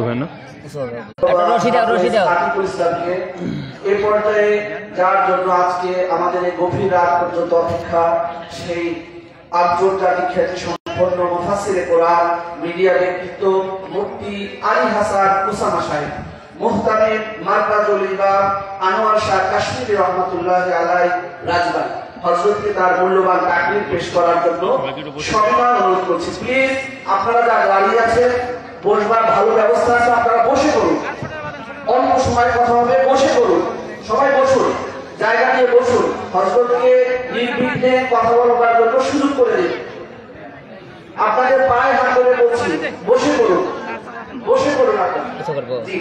হয় না এই পর্যায়ে যার জন্য আজকে আমাদের এই গভীর রাত পর্যন্ত অপেক্ষা, সেই আন্তর্জাতিক খ্যাতি সম্পন্ন মুফাসসিরে কোরআন মিডিয়া ব্যক্তিত্ব মুফতি আলী হাসান উসামা সাহেব, মুহতামিম মারকাজুল ইমাম আনোয়ার শাহ কাশ্মীরি রহমাতুল্লাহি আলাইহি রাজবাড়ী হযরতকে তার মূল্যবান তাকরীর পেশ করার জন্য সম্মান অনুরোধ করছি। প্লিজ আপনারা যারা দাঁড়িয়ে আছেন, বসবার ভালো ব্যবস্থা আছে, আপনারা বসে করুন। অন্য সময় কথা হবে, বসে করুন, সবাই বসুন, জায়গা নিয়ে বসুন। হযরতকে নির্বিঘ্নে কথা বলবার জন্য সুযোগ করে দিন। আপনাদের পায়ে হাত ধরে বলছি, বসে করুন, বসে করুন আপনারা। জি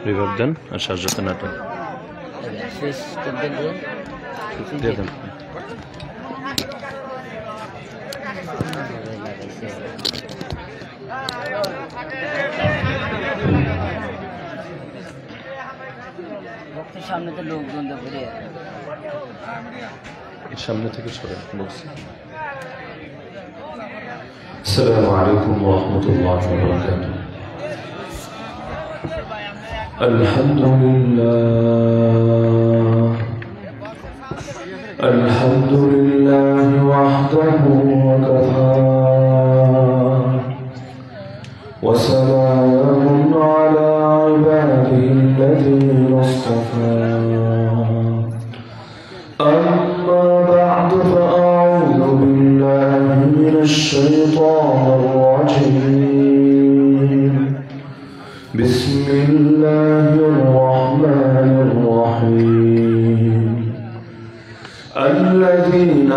রিভার্ব দেন আর সাজ্জাতে নাটক দিয়ে দেন। সামনে তো লোকজন সামনে থেকে সরে বলছি। السلام عليكم ورحمة الله وبركاته. الحمد لله وحده وكفى وسلام على عباده الذين اصطفى. أما بعد فأعوذ بالله من الشيطان الرجيم. بسم الله الرحمن الرحيم. الذين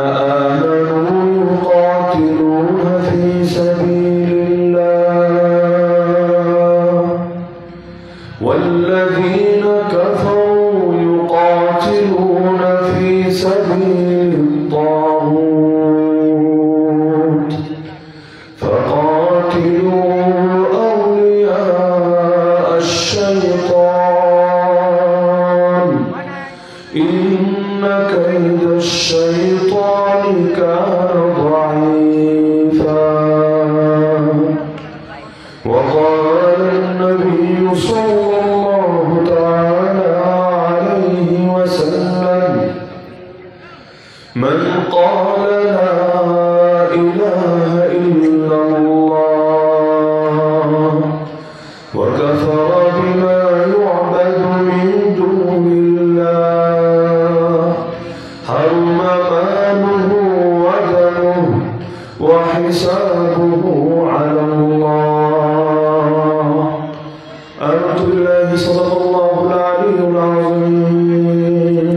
آمنوا يقاتلون في سبيل الله والذين كفروا يقاتلون في سبيل الطاغوت فقاتلوا أولياء الشيطان إن كيد الشيطان كان ضعيفا. وقال النبي صلى الله تعالى عليه وسلم من قال لا إله إلا الله وكفر بما يعبد من دون الله حرم ماله ودمه وحسابه على الله. آمنت بالله صدق الله العلي العظيم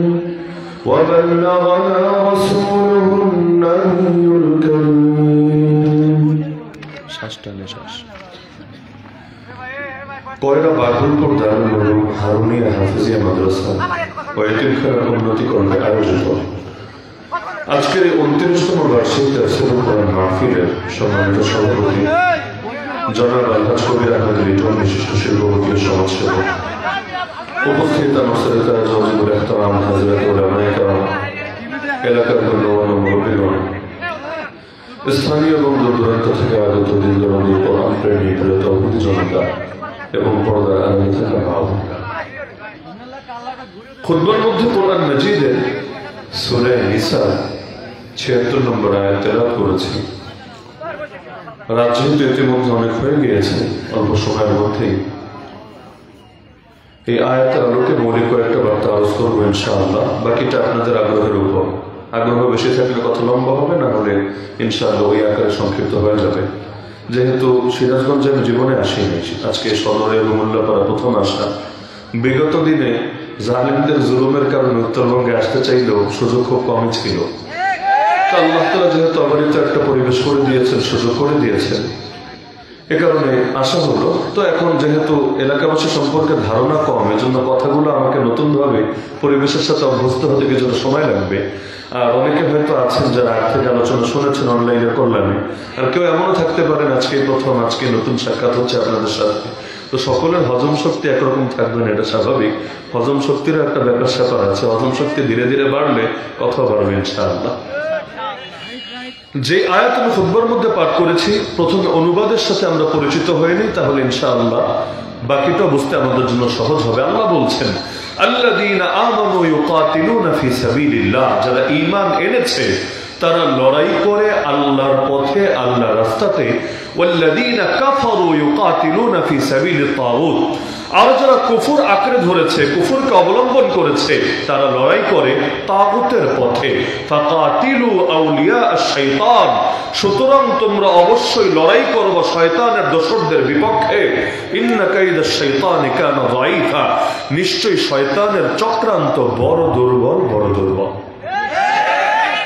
وبلغنا رسوله النبي الكريم. কয়রা বাগলপুর দারুল উলুম হারুনিয়া হাফিজিয়া মাদ্রাসা ও এতিমখানার উন্নতিকরণে আয়োজিত আজকের এই 29তম বার্ষিক তাফসীরুল কোরআন মাহফিলের সম্মানিত সভাপতি জনাব আলহাজ কবির আহমেদ লিটন, বিশিষ্ট শিল্পপতি ও সমাজসেবক, উপস্থিত নসরত জজিবুল ইহতারাম হযরত উলামায়ে কেরাম, এলাকার গণ্যমান্য মুরব্বিগণ, স্থানীয় এবং দূর-দূরান্ত থেকে আগত দিনদারী কোরআন প্রেমী প্রিয় তৌহিদি জনতা এবং পর্দার আড়ালে থাকা ভাব। খুতবার মধ্যে কোরআন মাজিদের সূরা নিসা ৭৬ নম্বর আয়াত তেলাওয়াত করেছি। রাত যেহেতু ইতিমধ্যে অনেক হয়ে গিয়েছে, অল্প সময়ের মধ্যেই এই আয়াতের আলোকে মৌলিক কয়েকটা বার্তা আলোচ করবো ইনশাআল্লাহ। বাকিটা আপনাদের আগ্রহের উপর। আগ্রহ বেশি থাকলে কথা লম্বা হবে, না হলে ইনশাআল্লাহ ওই আকারে সংক্ষিপ্ত হয়ে যাবে। যেহেতু সিরাজগঞ্জে আমি জীবনে আসিনি, আজকে সদরে এবং মোল্লাপাড়া প্রথম আসা। বিগত দিনে জালিমদের জুলুমের কারণে উত্তরবঙ্গে আসতে চাইলেও সুযোগ খুব কমই ছিল। আল্লাহ তাআলা যেহেতু অবারিত একটা পরিবেশ করে দিয়েছেন, সুযোগ করে দিয়েছেন, এ কারণে আসা হলো। তো এখন যেহেতু এলাকাবাসী সম্পর্কে ধারণা কম, এজন্য কথাগুলো আমাকে নতুনভাবে পরিবেশের সাথে অভ্যস্ত হতে কিছুটা সময় লাগবে। আর অনেকে হয়তো আছেন যারা আগ থেকে আলোচনা শুনেছেন অনলাইনের কল্যাণে, আর কেউ এমনও থাকতে পারেন আজকে প্রথম, আজকে নতুন সাক্ষাৎ হচ্ছে আপনাদের সাথে। তো সকলের হজম শক্তি একরকম থাকবে না, এটা স্বাভাবিক। হজম শক্তিরও একটা ব্যাপার স্যাপার আছে। হজম শক্তি ধীরে ধীরে বাড়লে কথা বাড়বে ইনশাআল্লাহ। যে আয়াত আমি খুতবার মধ্যে পাঠ করেছি প্রথমে অনুবাদের সাথে আমরা পরিচিত হইনি, তাহলে ইনশাআল্লাহ বাকিটা বুঝতে আমাদের জন্য সহজ হবে। আল্লাহ বলছেন আল্লাযীনা আমানু ইউকাতিলুনা ফি সাবিলিল্লাহ, যারা ঈমান এনেছে তারা লড়াই করে আল্লাহর পথে, আল্লাহর রাস্তাতে। ওয়াল্লাযীনা কাফারু ইউকাতিলুনা ফি সাবিলিত তাগুত, আর যারা কুফর আঁকড়ে ধরেছে, কুফরকে অবলম্বন করেছে, তারা লড়াই করে তাগুতের পথে। ফাকাতিলু আউলিয়া আশ-শাইতান, সুতরাং তোমরা অবশ্যই লড়াই করবে শয়তানের দোসরদের বিপক্ষে। ইন্না কাইদাশ শাইতানি কানা যায়ীফা, নিশ্চয়ই শয়তানের চক্রান্ত বড় দুর্বল, বড় দুর্বল।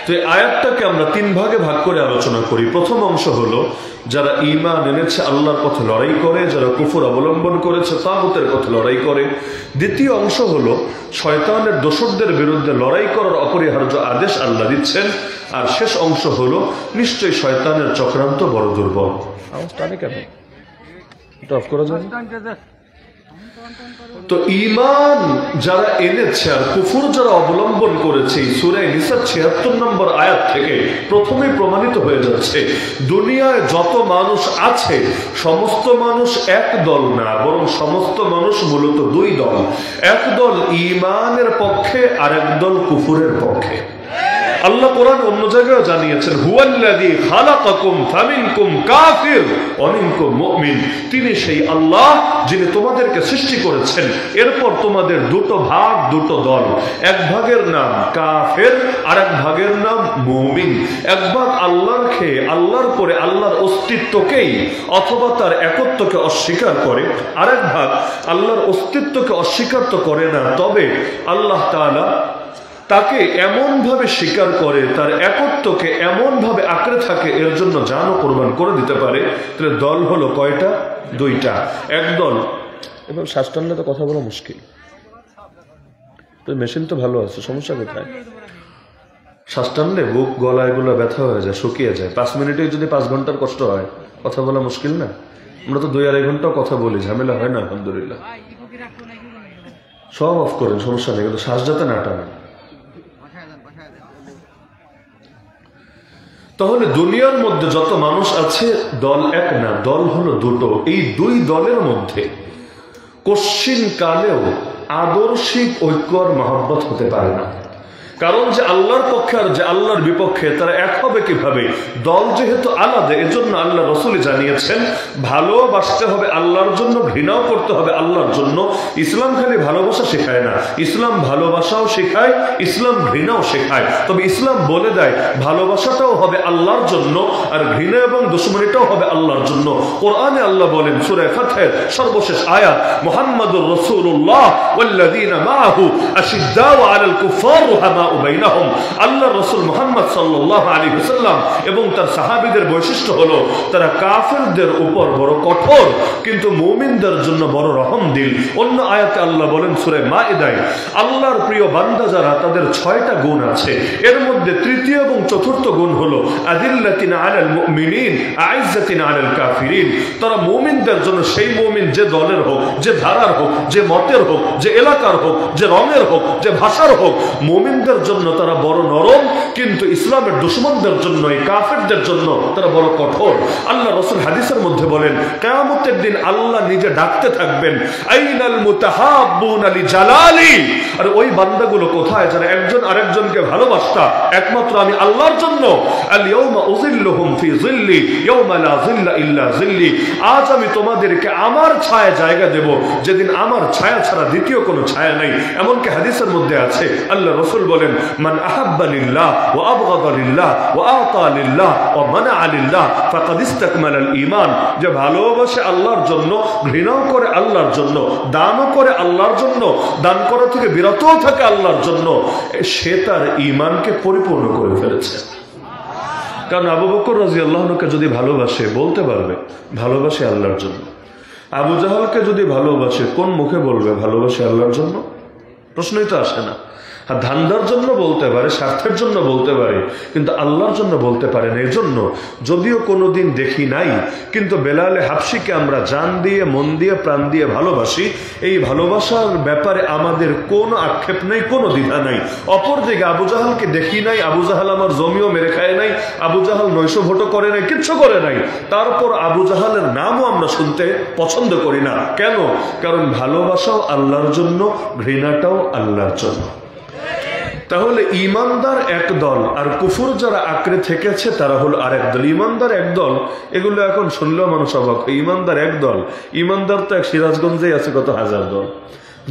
তো এই আয়াতটাকে আমরা তিন ভাগে ভাগ করে আলোচনা করি। প্রথম অংশ হলো যারা ঈমান এনেছে আল্লাহর পথে লড়াই করে, যারা কুফর অবলম্বন করেছে তাগুতের পথে লড়াই করে। দ্বিতীয় অংশ হলো শয়তানের দোসরদের বিরুদ্ধে লড়াই করার অপরিহার্য আদেশ আল্লাহ দিচ্ছেন। আর শেষ অংশ হলো নিশ্চয়ই শয়তানের চক্রান্ত বড় দুর্বল। তো ঈমান যারা এনেছে আর কুফর যারা অবলম্বন করেছে, সূরা নিসার ৭৬ নম্বর আয়াত থেকে প্রথমেই প্রমাণিত হয়ে যাচ্ছে দুনিয়ায় যত মানুষ আছে সমস্ত মানুষ এক দল না, বরং সমস্ত মানুষ মূলত দুই দল। এক দল ঈমানের পক্ষে আর এক দল কুফরের পক্ষে। আল্লাহ কোরআন অন্য জায়গায় জানিয়েছেন হুয়াল্লাযী খালাকাকুম ফামিনকুম কাফির ওয়া মিনকুম মুমিন, তিনি সেই আল্লাহ যিনি তোমাদেরকে সৃষ্টি করেছেন, এরপর তোমাদের দুটো ভাগ, দুটো দল। এক ভাগের নাম কাফের আর এক ভাগের নাম মুমিন। এক ভাগ আল্লাহর খেয়ে আল্লাহর পরে আল্লাহর অস্তিত্বকেই অথবা তার একত্বকে অস্বীকার করে, আর এক ভাগ আল্লাহর অস্তিত্বকে অস্বীকার তো করে না, তবে আল্লাহ তাআলা তাকে এমন ভাবে স্বীকার করে, তার একত্বকে এমন ভাবে আঁকড়ে থাকে, এর জন্য জানও কোরবান করে দিতে পারে। তাহলে দল হলো কয়টা? দুইটা। এক দল, এবং শ্বাস টানলে তো কথা বলা মুশকিল, তো মেশিন তো ভালো আছে, সমস্যা কোথায়? শ্বাস টানলে বুক গলা এগুলো ব্যথা হয়ে যায়, শুকিয়ে যায়। 5 মিনিটে যদি 5 ঘন্টার কষ্ট হয়, কথা বলা মুশকিল না? আমরা তো 2-2.5 ঘন্টাও কথা বলি, ঝামেলা হয় না আলহামদুলিল্লাহ। সব অফ করেন, সমস্যা নেই, কিন্তু শ্বাস যাতে না টানেন। তাহলে দুনিয়ার মধ্যে যত মানুষ আছে দল এক না, দল হলো দুটো। এই দুই দলের মধ্যে কশ্চিন কালেও আদর্শিক ঐক্য আর মহব্বত হতে পারে না। কারণ যে আল্লাহর পক্ষে আর যে আল্লাহর বিপক্ষে তারা এক হবে কিভাবে? দল যেহেতু আলাদা, এজন্য আল্লাহ রাসূল জানিয়েছেন ভালোবাসতে হবে আল্লাহর জন্য, ঘৃণাও করতে হবে আল্লাহর জন্য। ইসলাম খালি ভালোবাসা শেখায় না, ইসলাম ভালোবাসাও শেখায়, ইসলাম ঘৃণাও শেখায়। তবে ইসলাম বলে দেয় ভালোবাসাটাও হবে আল্লাহর জন্য আর ঘৃণা এবং দুশমনীটাও হবে আল্লাহর জন্য। কোরআনে আল্লাহ বলেন সূরা ফাতহের সর্বশেষ আয়াত, মুহাম্মাদুর রাসূলুল্লাহ ওয়াল্লাযীনা মাআহু আশিদ্দাউ আলাল কুফার রুহামা বাইনাহুম। আল্লাহর রাসূল মুহাম্মদ সাল্লাল্লাহু আলাইহি ওয়াসাল্লাম এবং তার সাহাবীদের বৈশিষ্ট্য হলো তারা কাফেরদের উপর বড় কঠোর, কিন্তু মুমিনদের জন্য বড় রহমদিল। অন্য আয়াতে আল্লাহ বলেন সূরা মাইদায়, আল্লাহর প্রিয় বান্দা যারা তাদের 6টা গুণ আছে, এর মধ্যে তৃতীয় এবং চতুর্থ গুণ হলো আদিল্লাতিন আলাল মুমিনিন আইজ্জাতিন আলাল কাফিরিন। তারা মুমিনদের জন্য, সেই মুমিন যে দলের হোক, যে ধারার হোক, যে মতের হোক, যে এলাকার হোক, যে রঙের হোক, যে ভাষার হোক, মুমিনদের জন্য তারা বড় নরম, কিন্তু ইসলামের দুশমনদের জন্য, এই কাফেরদের জন্য তারা বড় কঠোর। আল্লাহ রাসূল হাদিসের মধ্যে বলেন কিয়ামতের দিন আল্লাহ নিজে ডাকতে থাকবেন আইনাল মুতাহাব্বুনা লিজালালি, আর ওই বান্দাগুলো কোথায় যারা একজন আরেকজনকে ভালোবাসতা একমাত্র আমি আল্লাহর জন্য। আল ইয়াউমা উযিল্লুহুম ফি যিল্লি ইয়াউমা লা যিল্লা ইল্লা যিল্লি, আজ আমি তোমাদেরকে আমার ছায়া জায়গা দেব যেদিন আমার ছায়া ছাড়া দ্বিতীয় কোনো ছায়া নাই। এমনকি হাদিসের মধ্যে আছে আল্লাহ রাসূল বলেন মান আহাব্বা লিল্লাহ ওয়া আবগাদা লিল্লাহ ওয়া আতা লিল্লাহ ওয়া মানাআ লিল্লাহ ফাকাদ ইসতাকমালাল ঈমান, যে ভালোবাসে আল্লাহর জন্য, ঘৃণাও করে আল্লাহর জন্য, দানও করে আল্লাহর জন্য, দান করা থেকে বিরতও থাকে আল্লাহর জন্য, সে তার ঈমানকে পরিপূর্ণ করে ফেলেছে। কারণ আবু বকর রাদিয়াল্লাহু আনহুকে যদি ভালোবাসে বলতে পারবে ভালোবাসে আল্লাহর জন্য। আবু জাহালকে যদি ভালোবাসে কোন মুখে বলবে ভালোবাসে আল্লাহর জন্য? প্রশ্নই তো আসে না। ধান্দার জন্য বলতে পারে, স্বার্থের জন্য বলতে পারে, কিন্তু আল্লাহর জন্য বলতে পারে না। এর জন্য যদিও কোনোদিন দেখি নাই, কিন্তু বেলালে হাবশিকে আমরা জান দিয়ে, মন দিয়ে, প্রাণ দিয়ে ভালোবাসি। এই ভালোবাসার ব্যাপারে আমাদের কোনো আক্ষেপ নেই, কোনো দ্বিধা নাই। অপরদিকে আবু জাহালকে দেখি নাই, আবু জাহাল আমার জমিও মেরে খায় নাই, আবু জাহাল 900 ভোটও করে নাই, কিচ্ছু করে নাই, তারপর আবু জাহালের নামও আমরা শুনতে পছন্দ করি না। কেন? কারণ ভালোবাসাও আল্লাহর জন্য, ঘৃণাটাও আল্লাহর জন্য। তাহলে ইমানদার এক দল আর কুফর যারা আঁকড়ে থেকেছে তারা হলো আরেক দল। ইমানদার এক দল, এগুলো এখন শুনলেও মানুষ অবাক। ইমানদার এক দল, ইমানদার তো এক সিরাজগঞ্জেই আছে কত হাজার দল।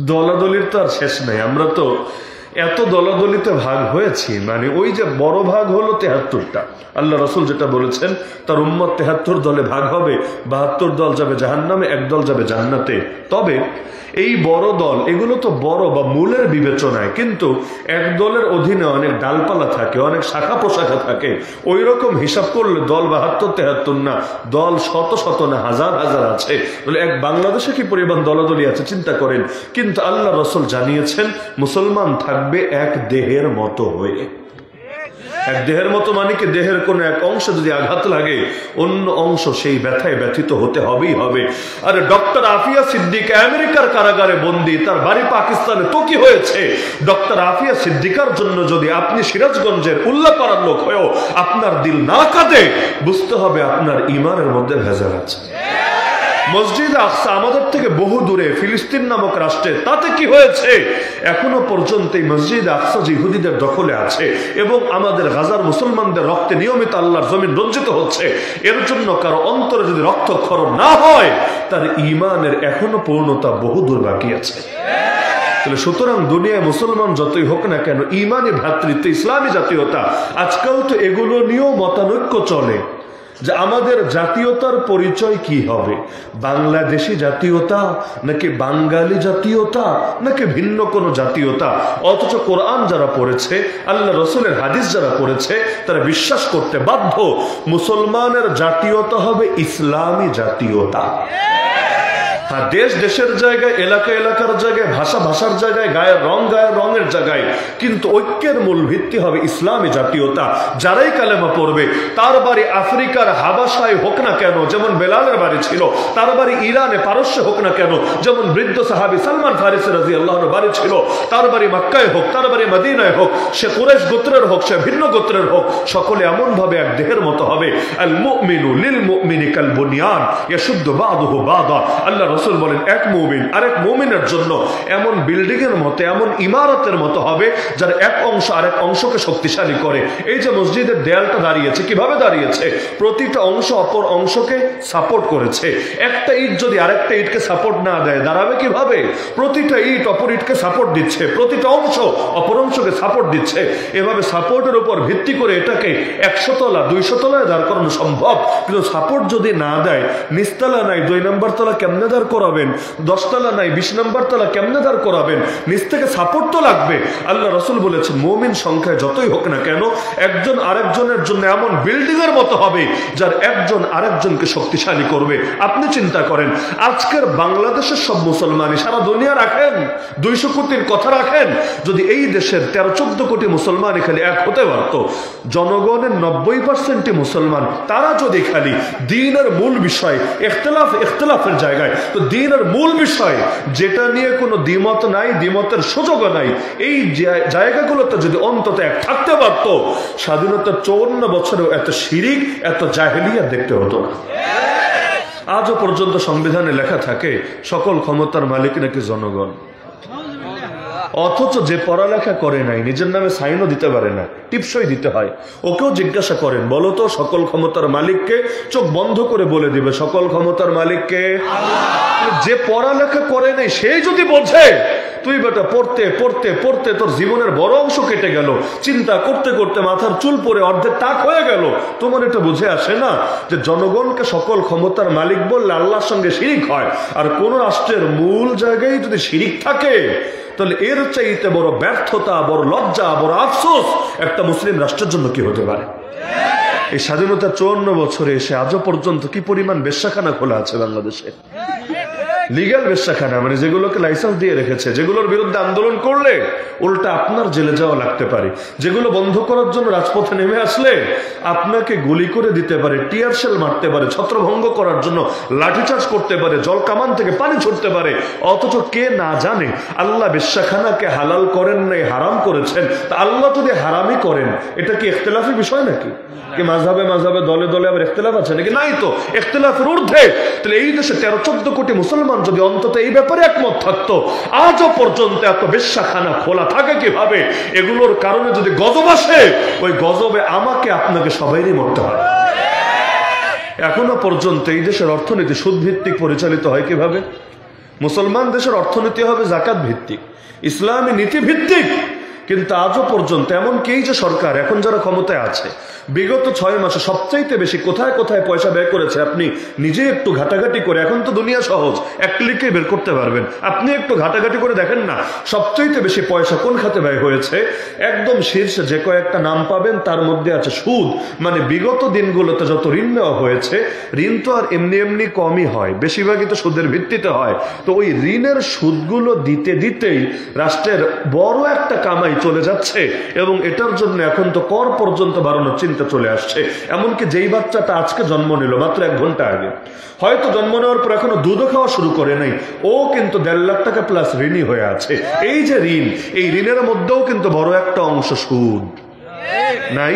দলাদলির তো আর শেষ নাই। আমরা তো এত দলাদলিতে ভাগ হয়েছি, মানে ওই যে বড় ভাগ হলো 73টা। আল্লাহ রসুল যেটা বলেছেন, তার উম্মত 73 দলে ভাগ হবে, 72 দল যাবে জাহান্নামে, এক দল যাবে জান্নাতে। তবে এই বড় দল, এগুলো তো বড় বা মূলের বিবেচনায়, কিন্তু এক দলের অধীনে অনেক ডালপালা থাকে, অনেক শাখা প্রশাখা থাকে। ওই রকম হিসাব করলে দল 72-73 না, দল শত শত না, হাজার হাজার আছে। বলে এক বাংলাদেশে কি পরিমাণ দলাদলি আছে চিন্তা করেন। কিন্তু আল্লাহ রসুল জানিয়েছেন মুসলমান থাকবে এক দেহের মতো হয়ে। এক দেহের মতো মানে কি, দেহের কোন এক অংশ যদি আঘাত লাগে অন্য অংশ সেই ব্যথায় ব্যথিত হতে হবেই হবে। আরে ডক্টর আফিয়া সিদ্দিক আমেরিকার কারাগারে বন্দী, তার বাড়ি পাকিস্তানে, তো কি হয়েছে? ডক্টর আফিয়া সিদ্দিকার জন্য যদি আপনি সিরাজগঞ্জের উল্লাপাড়ার লোক হয়েও আপনার দিল না কাঁদে, বুঝতে হবে আপনার ইমানের মধ্যে ভেজাল আছে। মসজিদ আকসা আমাদের থেকে বহু দূরে, ফিলিস্তিন নামক রাষ্ট্রে, তাতে কি হয়েছে? এখনো পর্যন্ত এই মসজিদ আকসা ইহুদিদের দখলে আছে এবং আমাদের গাজার মুসলমানদের রক্তে নিয়মিত আল্লাহর জমিন রঞ্জিত হচ্ছে। এর জন্য কারো অন্তরে যদি রক্তক্ষরণ না হয়, তার ইমানের এখনো পূর্ণতা বহু দূর বাকি আছে। তাহলে সুতরাং দুনিয়ায় মুসলমান যতই হোক না কেন, ইমানি ভ্রাতৃত্ব, ইসলামী জাতীয়তা, আজকাল তো এগুলো নিয়েও মতানৈক্য চলে যে আমাদের জাতীয়তার পরিচয় কি হবে, বাংলাদেশি জাতীয়তা নাকি বাঙালি জাতীয়তা নাকি ভিন্ন কোনো জাতীয়তা। অথচ কোরআন যারা পড়েছে, আল্লাহ রসুলের হাদিস যারা পড়েছে, তারা বিশ্বাস করতে বাধ্য মুসলমানের জাতীয়তা হবে ইসলামী জাতীয়তা। হ্যাঁ, দেশ দেশের জায়গায়, এলাকা এলাকার জায়গায়, ভাষা ভাষার জায়গায়, গায়ের রঙের জায়গায়, কিন্তু ঐক্যের মূল ভিত্তি হবে ইসলামী জাতীয়তা। যারাই কালেমা পড়বে, তার বাড়ি আফ্রিকার হাবাসায় হোক না কেন, যেমন বেলালের বাড়ি ছিল, তার বাড়ি ইরানে পারস্যে হোক না কেন, যেমন বৃদ্ধ সাহাবী সালমান ফারিসি রাদিয়াল্লাহু বাড়ি ছিল, তার বাড়ি মক্কায় হোক, তার বাড়ি মদিনায় হোক, সে কুরাইশ গোত্রের হোক, সে ভিন্ন গোত্রের হোক, সকলে এমন ভাবে এক দেহের মতো হবে। আল মুমিনু লিল মুমিনি কাল বুনিয়ান ইয়াশুদ্দু বাদুহু বাদা। আল্লাহ রাসূল বলেন, এক মুমিন আরেক মুমিনের জন্য এমন বিল্ডিং এর মতো, এমন ইমারতের মতো হবে যার এক অংশ আরেক অংশকে শক্তিশালী করে। এই যে মসজিদের দেয়ালটা দাঁড়িয়েছে, কিভাবে দাঁড়িয়েছে? প্রতিটা অংশ অপর অংশকে সাপোর্ট করেছে। একটা ইট যদি আরেকটা ইটকে সাপোর্ট না দেয়, দাঁড়াবে কিভাবে? প্রতিটা ইট অপর ইটকে সাপোর্ট দিচ্ছে, প্রতিটা অংশ অপর অংশকে সাপোর্ট দিচ্ছে। এভাবে সাপোর্টের উপর ভিত্তি করে এটাকে 100 তলা 200 তলায় দাঁড় করানো সম্ভব। কিন্তু সাপোর্ট যদি না দেয়, নিচতলা নাই 2 নম্বর তলা কেমনে দাঁড় করাবেন? 10 তলা নাই 20 নম্বর তলা কেমনে দাঁড় করাবেন? নিচ থেকে সাপোর্ট তো লাগবে। আল্লাহ রাসূল বলেছেন, মুমিন সংখ্যায় যতই হোক না কেন, একজন আরেকজনের জন্য এমন বিল্ডিং এর মতো হবে যার একজন আরেকজনকে শক্তিশালী করবে। আপনি চিন্তা করেন, আজকের বাংলাদেশের সব মুসলমানই সারা দুনিয়া রাখেন, 200 কোটির কথা রাখেন, যদি এই দেশের 13-14 কোটি মুসলমান খালি এক হতে পারত, জনগণের 90% মুসলমান, তারা যদি খালি দ্বীনের মূল বিষয়, ইখতিলাফের জায়গায়, তো দ্বীনের মূল বিষয় যেটা নিয়ে কোনো দ্বিমত নাই, দ্বিমতের সুযোগও নাই, এই জায়গাগুলোতে যদি অন্তত এক থাকতে পারত, স্বাধীনতার 54 বছরেও এত শিরিক, এত জাহেলিয়া দেখতে হতো না। আজও পর্যন্ত সংবিধানে লেখা থাকে সকল ক্ষমতার মালিক নাকি জনগণ। অথচ যে পড়ালেখা করে নাই, নিজের নামে সাইনও দিতে পারে না, টিপসই দিতে হয়, ওকেও জিজ্ঞাসা করেন, বলো তো সকল ক্ষমতার মালিককে? চোখ বন্ধ করে বলে দিবে সকল ক্ষমতার মালিককে। যে পড়ালেখা করে নাই সেই যদি বোঝে, তুই বেটা পড়তে পড়তে পড়তে তোর জীবনের বড় অংশ কেটে গেল, চিন্তা করতে করতে মাথার চুল পরে অর্ধেক টাক হয়ে গেল, তোমার এটা বুঝে আসে না যে জনগণকে সকল ক্ষমতার মালিক বললে আল্লাহর সঙ্গে শিরিক হয়। আর কোন রাষ্ট্রের মূল জায়গায় যদি শিরিক থাকে, তাহলে এর চাইতে বড় ব্যর্থতা, বড় লজ্জা, বড় আফসোস একটা মুসলিম রাষ্ট্রের জন্য কি হতে পারে? এই স্বাধীনতা 54 বছরে এসে আজও পর্যন্ত কি পরিমাণ বেশ্যাখানা খোলা আছে বাংলাদেশে। লিগ্যাল বেশ্যাখানা, মানে যেগুলোকে লাইসেন্স দিয়ে রেখেছে, যেগুলোর বিরুদ্ধে আন্দোলন করলে উল্টা আপনার জেলে যাওয়া লাগতে পারে, যেগুলো বন্ধ করার জন্য রাজপথে নেমে আসলে আপনাকে গুলি করে দিতে পারে, টিয়ার শেল মারতে পারে, ছত্রভঙ্গ করার জন্য লাঠিচার্জ করতে পারে, জল কামান থেকে পানি ছুটতে পারে। অথচ কে না জানে আল্লাহ বেশ্যাখানাকে হালাল করেন নাই, হারাম করেছেন। তা আল্লাহ যদি হারামই করেন, এটা কি ইখতিলাফি বিষয় নাকি? কি মাযহাবে মাযহাবে দলে দলে আবার ইখতিলাফ আছে নাকি? নাই তো, ইখতিলাফের ঊর্ধ্বে। তাহলে এই দেশে 13-14 কোটি মুসলমান যদি অন্তত এই ব্যাপারে একমত থাকতো, আজও পর্যন্ত এত বেশ্যাখানা খোলা থাকে কিভাবে? এগুলোর কারণে যদি গজব আসে, ওই গজবে আমাকে আপনাকে সবাইরই মরতে হয়। এখনো পর্যন্ত এই দেশের অর্থনীতি সুদ ভিত্তিক পরিচালিত হয় কিভাবে? মুসলমান দেশের অর্থনীতি হবে যাকাত ভিত্তিক, ইসলামী নীতি ভিত্তিক। কিন্তু আজও পর্যন্ত এমনকি এই যে সরকার এখন যারা ক্ষমতায় আছে, বিগত 6 মাসে সবচাইতে বেশি কোথায় কোথায় পয়সা ব্যয় করেছে আপনি নিজে একটু ঘাটাঘাটি করে, এখন তো দুনিয়া সহজ, এক ক্লিকে বের করতে পারবেন, আপনি একটু ঘাটাঘাটি করে দেখেন না সবচাইতে বেশি পয়সা কোন খাতে ব্যয় হয়েছে। একদম শীর্ষে যে কয়েকটা নাম পাবেন তার মধ্যে আছে সুদ। মানে বিগত দিনগুলোতে যত ঋণ নেওয়া হয়েছে, ঋণ তো আর এমনি এমনি কমই হয়, বেশিরভাগই তো সুদের ভিত্তিতে হয়। তো ওই ঋণের সুদগুলো দিতে দিতেই রাষ্ট্রের বড় একটা কামাই চলে যাচ্ছে, এবং এটার জন্য এখন তো কর পর্যন্ত বাড়ানোর চিন্তা চলে আসছে। এমনকি যেই বাচ্চাটা আজকে জন্ম নিল মাত্র 1 ঘন্টা আগে, হয়তো জন্ম নেওয়ার পর এখনো দুধও খাওয়া শুরু করে নাই, ও কিন্তু 1.5 লাখ টাকা প্লাস ঋণী হয়ে আছে। এই যে ঋণ, এই ঋণের মধ্যেও কিন্তু বড় একটা অংশ সুদ নাই।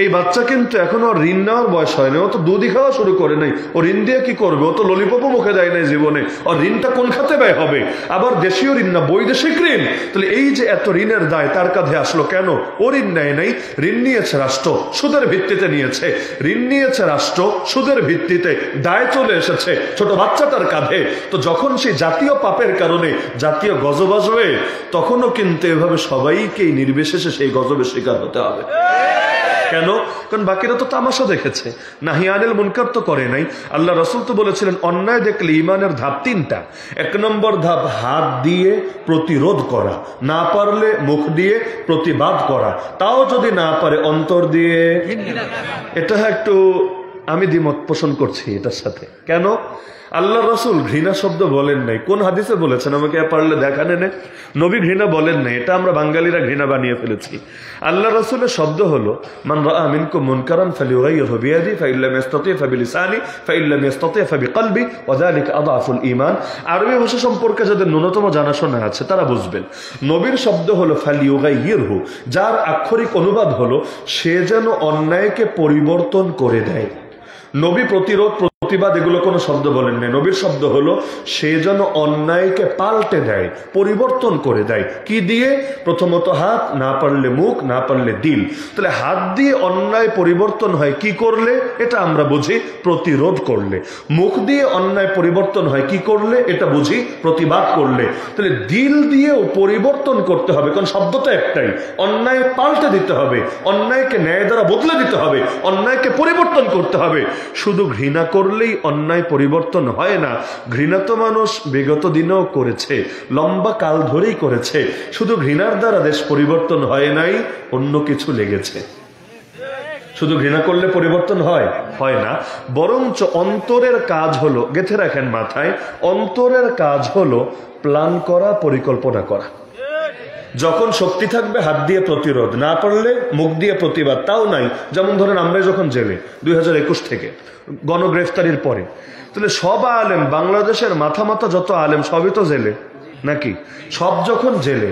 এই বাচ্চা কিন্তু এখনো ঋণ নেওয়ার বয়স হয় না, ও তো দুধই খাওয়া শুরু করে নাই, ও ঋণ দিয়ে কি করবে? ও তো ললিপপও মুখে দেয় নাই জীবনে, আর ঋণটা কোন খাতে ব্যয় হবে? আবার দেশীয় ঋণ না, বৈদেশিক ঋণ। তাহলে এই যে এত ঋণের দায় তার কাঁধে আসলো কেন? ও ঋণ নেয় নাই, ঋণ নিয়েছে রাষ্ট্র, সুদের ভিত্তিতে নিয়েছে। ঋণ নিয়েছে রাষ্ট্র, সুদের ভিত্তিতে দায় চলে এসেছে ছোট বাচ্চাটার কাঁধে। তো যখন সেই জাতীয় পাপের কারণে জাতীয় গজব আসবে, তখনও কিন্তু এভাবে সবাইকেই নির্বিশেষে সেই গজবের শিকার হতে হবে। কেন? কারণ বাকিরা তো তামাশা দেখেছে, নাহি আনিল মুনকার তো করে নাই। আল্লাহ রাসূল তো বলেছিলেন অন্যায় দেখলে ঈমানের ধাপ 3টা। 1 নম্বর ধাপ হাত দিয়ে প্রতিরোধ করা, না পারলে মুখ দিয়ে প্রতিবাদ করা, তাও যদি না পারে অন্তর দিয়ে। এটা একটু আমি দ্বিমত পোষণ করছি এটার সাথে। কেন? আল্লাহ রাসূল ঘৃণা শব্দ বলেন নাই। কোন হাদিসে বলেছেন আমাকে পারলে দেখান এনে? নবী ঘৃণা বলেন নাই, এটা আমরা বাঙালিরা ঘৃণা বানিয়ে ফেলেছি। আল্লাহ রাসূলের শব্দ হলো মান রাআ মিনকুম মুনকারান ফালিয়ুগাইয়িরহু বিয়াদি ফাইল্লাম ইসতাতি ফাবিলিসানি ফাইল্লাম ইসতাতি ফাবিকলবি ওয়া যালিকা আযআফুল ঈমান। আরবি ভাষা সম্পর্কে যাদের ন্যূনতম জানাশোনা আছে তারা বুঝবেন। নবীর শব্দ হলো ফালিয়ুগাইয়িরহু, যার আক্ষরিক অনুবাদ হলো সে যেন অন্যায়কে পরিবর্তন করে দেয়। নবী প্রতিরোধ প্রতিবাদ এগুলো কোনো শব্দ বলেন না। নবীর শব্দ হলো সে যেন অন্যায়কে পাল্টে দেয়, পরিবর্তন করে দেয়। কি দিয়ে? প্রথমত হাত, না পারলে মুখ, না পারলে দিল। তাহলে হাত দিয়ে অন্যায় পরিবর্তন হয় কি করলে? এটা আমরা বুঝি প্রতিরোধ করলে। মুখ দিয়ে অন্যায় পরিবর্তন হয় কি করলে? এটা বুঝি প্রতিবাদ করলে। তাহলে দিল দিয়েও পরিবর্তন করতে হবে, কারণ শব্দটা একটাই। অন্যায় পাল্টে দিতে হবে, অন্যায়কে ন্যায় দ্বারা বদলে দিতে হবে, অন্যায়কে পরিবর্তন করতে হবে। শুধু ঘৃণা করলেই অন্যায় পরিবর্তন হয় না। ঘৃণা তো মানুষ বিগত দিনেও করেছে, লম্বা কাল ধরেই করেছে। শুধু ঘৃণার দ্বারা দেশ পরিবর্তন হয় নাই, অন্য কিছু লেগেছে। শুধু ঘৃণা করলে পরিবর্তন হয় না, বরঞ্চ অন্তরের কাজ হলো, গেঁথে রাখেন মাথায়, অন্তরের কাজ হলো প্ল্যান করা, পরিকল্পনা করা। যখন শক্তি থাকবে হাত দিয়ে প্রতিরোধ, না পারলে মুখ দিয়ে প্রতিবাদ, তাও নাই। যেমন ধরেন আমরা যখন জেলে 2021 থেকে গণগ্রেফতারির পরে, তাহলে সব আলেম, বাংলাদেশের মাথা যত আলেম সবই তো জেলে নাকি? সব যখন জেলে,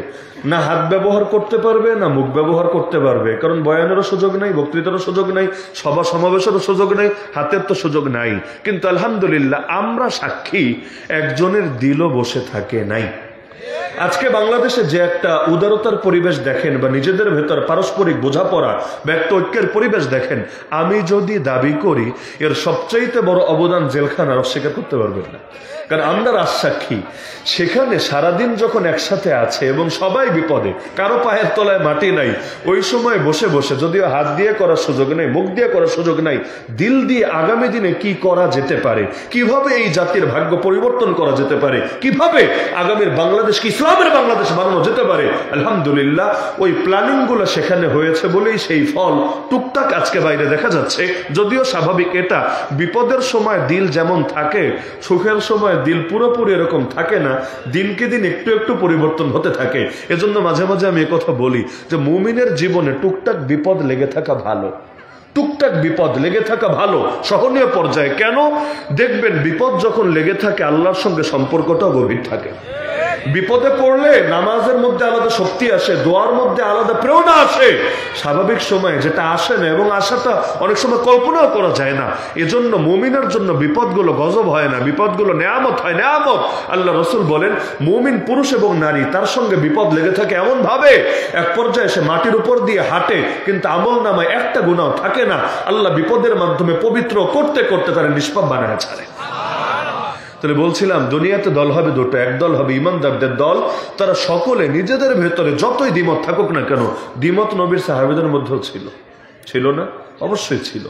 না হাত ব্যবহার করতে পারবে না মুখ ব্যবহার করতে পারবে, কারণ বয়ানেরও সুযোগ নাই, বক্তৃতারও সুযোগ নাই, সভা সমাবেশেরও সুযোগ নাই, হাতের তো সুযোগ নাই। কিন্তু আলহামদুলিল্লাহ আমরা সাক্ষী, একজনের দিলও বসে থাকে নাই। আজকে বাংলাদেশে যে একটা উদারতার পরিবেশ দেখেন, বা নিজেদের ভেতর পারস্পরিক বোঝাপড়া বা একটা ঐক্যের পরিবেশ দেখেন, আমি যদি দাবি করি এর সবচাইতে বড় অবদান জেলখানার, অস্বীকার করতে পারবেন না। কারণ আমরা রাজসাক্ষী, সেখানে সারাদিন যখন একসাথে আছে এবং সবাই বিপদে, কারো পায়ের তলায় মাটি নাই, ওই সময় বসে বসে, যদিও হাত দিয়ে করার সুযোগ নেই, মুখ দিয়ে করার সুযোগ নাই, দিল দিয়ে আগামী দিনে কি করা যেতে পারে, কিভাবে এই জাতির ভাগ্য পরিবর্তন করা যেতে পারে, কিভাবে আগামীর বাংলাদেশকে ইসলাম ইসলামের বাংলাদেশ বানানো যেতে পারে। আলহামদুলিল্লাহ ওই প্ল্যানিং গুলো সেখানে হয়েছে বলেই সেই ফল টুকটাক আজকে বাইরে দেখা যাচ্ছে। যদিও স্বাভাবিক, এটা বিপদের সময় দিল যেমন থাকে, সুখের সময় দিল পুরোপুরি এরকম থাকে না, দিনকে দিন একটু একটু পরিবর্তন হতে থাকে। এজন্য মাঝে মাঝে আমি কথা বলি যে মুমিনের জীবনে টুকটাক বিপদ লেগে থাকা ভালো, টুকটাক বিপদ লেগে থাকা ভালো, সহনীয় পর্যায়ে। কেন? দেখবেন বিপদ যখন লেগে থাকে আল্লাহর সঙ্গে সম্পর্কটাও গভীর থাকে। বিপদে পড়লে নামাজের মধ্যে আলাদা শক্তি আসে, দোয়ার মধ্যে আলাদা প্রেরণা আসে। স্বাভাবিক সময়ে যেটা আসে না, এবং আশাটা অনেক সময় কল্পনাও করা যায় না। এজন্য মুমিনের জন্য বিপদগুলো গজব হয় না, বিপদগুলো নেয়ামত হয়, নেয়ামত। আল্লাহ রসুল বলেন মুমিন পুরুষ এবং নারী তার সঙ্গে বিপদ লেগে থাকে এমন ভাবে এক পর্যায়ে সে মাটির উপর দিয়ে হাঁটে, কিন্তু আমল নামায় একটা গুনাহ থাকে না। আল্লাহ বিপদের মাধ্যমে পবিত্র করতে করতে তারা নিষ্পাপ বানায় ছাড়ে। তাহলে বলছিলাম দুনিয়াতে দল হবে দুটো, একদল হবে ইমানদারদের দল, তারা সকলে নিজেদের ভেতরে যতই দ্বিমত থাকুক না কেন, দ্বিমত নবীর সাহাবীদের মধ্যেও ছিল না? অবশ্যই ছিল।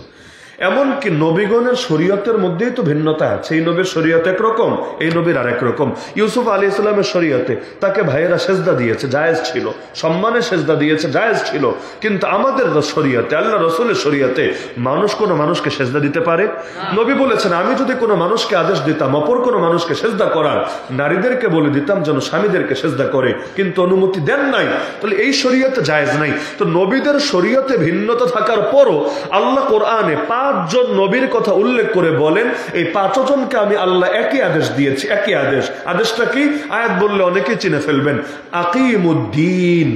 এমনকি নবীগণের শরীয়তের মধ্যেই তো ভিন্নতা আছে। এই নবীর শরীয়ত একরকম, এই নবীর আরেক রকম। ইউসুফ আলাইহিস সালামের শরীয়তে তাকে ভাইয়েরা সেজদা দিয়েছে, জায়েজ ছিল, সম্মানে সেজদা দিয়েছে, জায়েজ ছিল। কিন্তু আমাদের শরীয়তে, আল্লাহ রসুলের শরীয়তে মানুষ কোনো মানুষকে সেজদা দিতে পারে? নবী বলেছেন আমি যদি কোনো মানুষকে আদেশ দিতাম অপর কোনো মানুষকে সেজদা করার, নারীদেরকে বলে দিতাম যেন স্বামীদেরকে সেজদা করে, কিন্তু অনুমতি দেন নাই। তাহলে এই শরীয়তে জায়েজ নাই। তো নবীদের শরীয়তে ভিন্নতা থাকার পরও আল্লাহ কোরআনে 5 জন নবীর কথা উল্লেখ করে বলেন এই 5 জনকে আমি আল্লাহ একই আদেশ দিয়েছি, একই আদেশ। আদেশটা কি? আয়াত বললে অনেকেই চিনে ফেলবেন, আকিমুদ্দিন।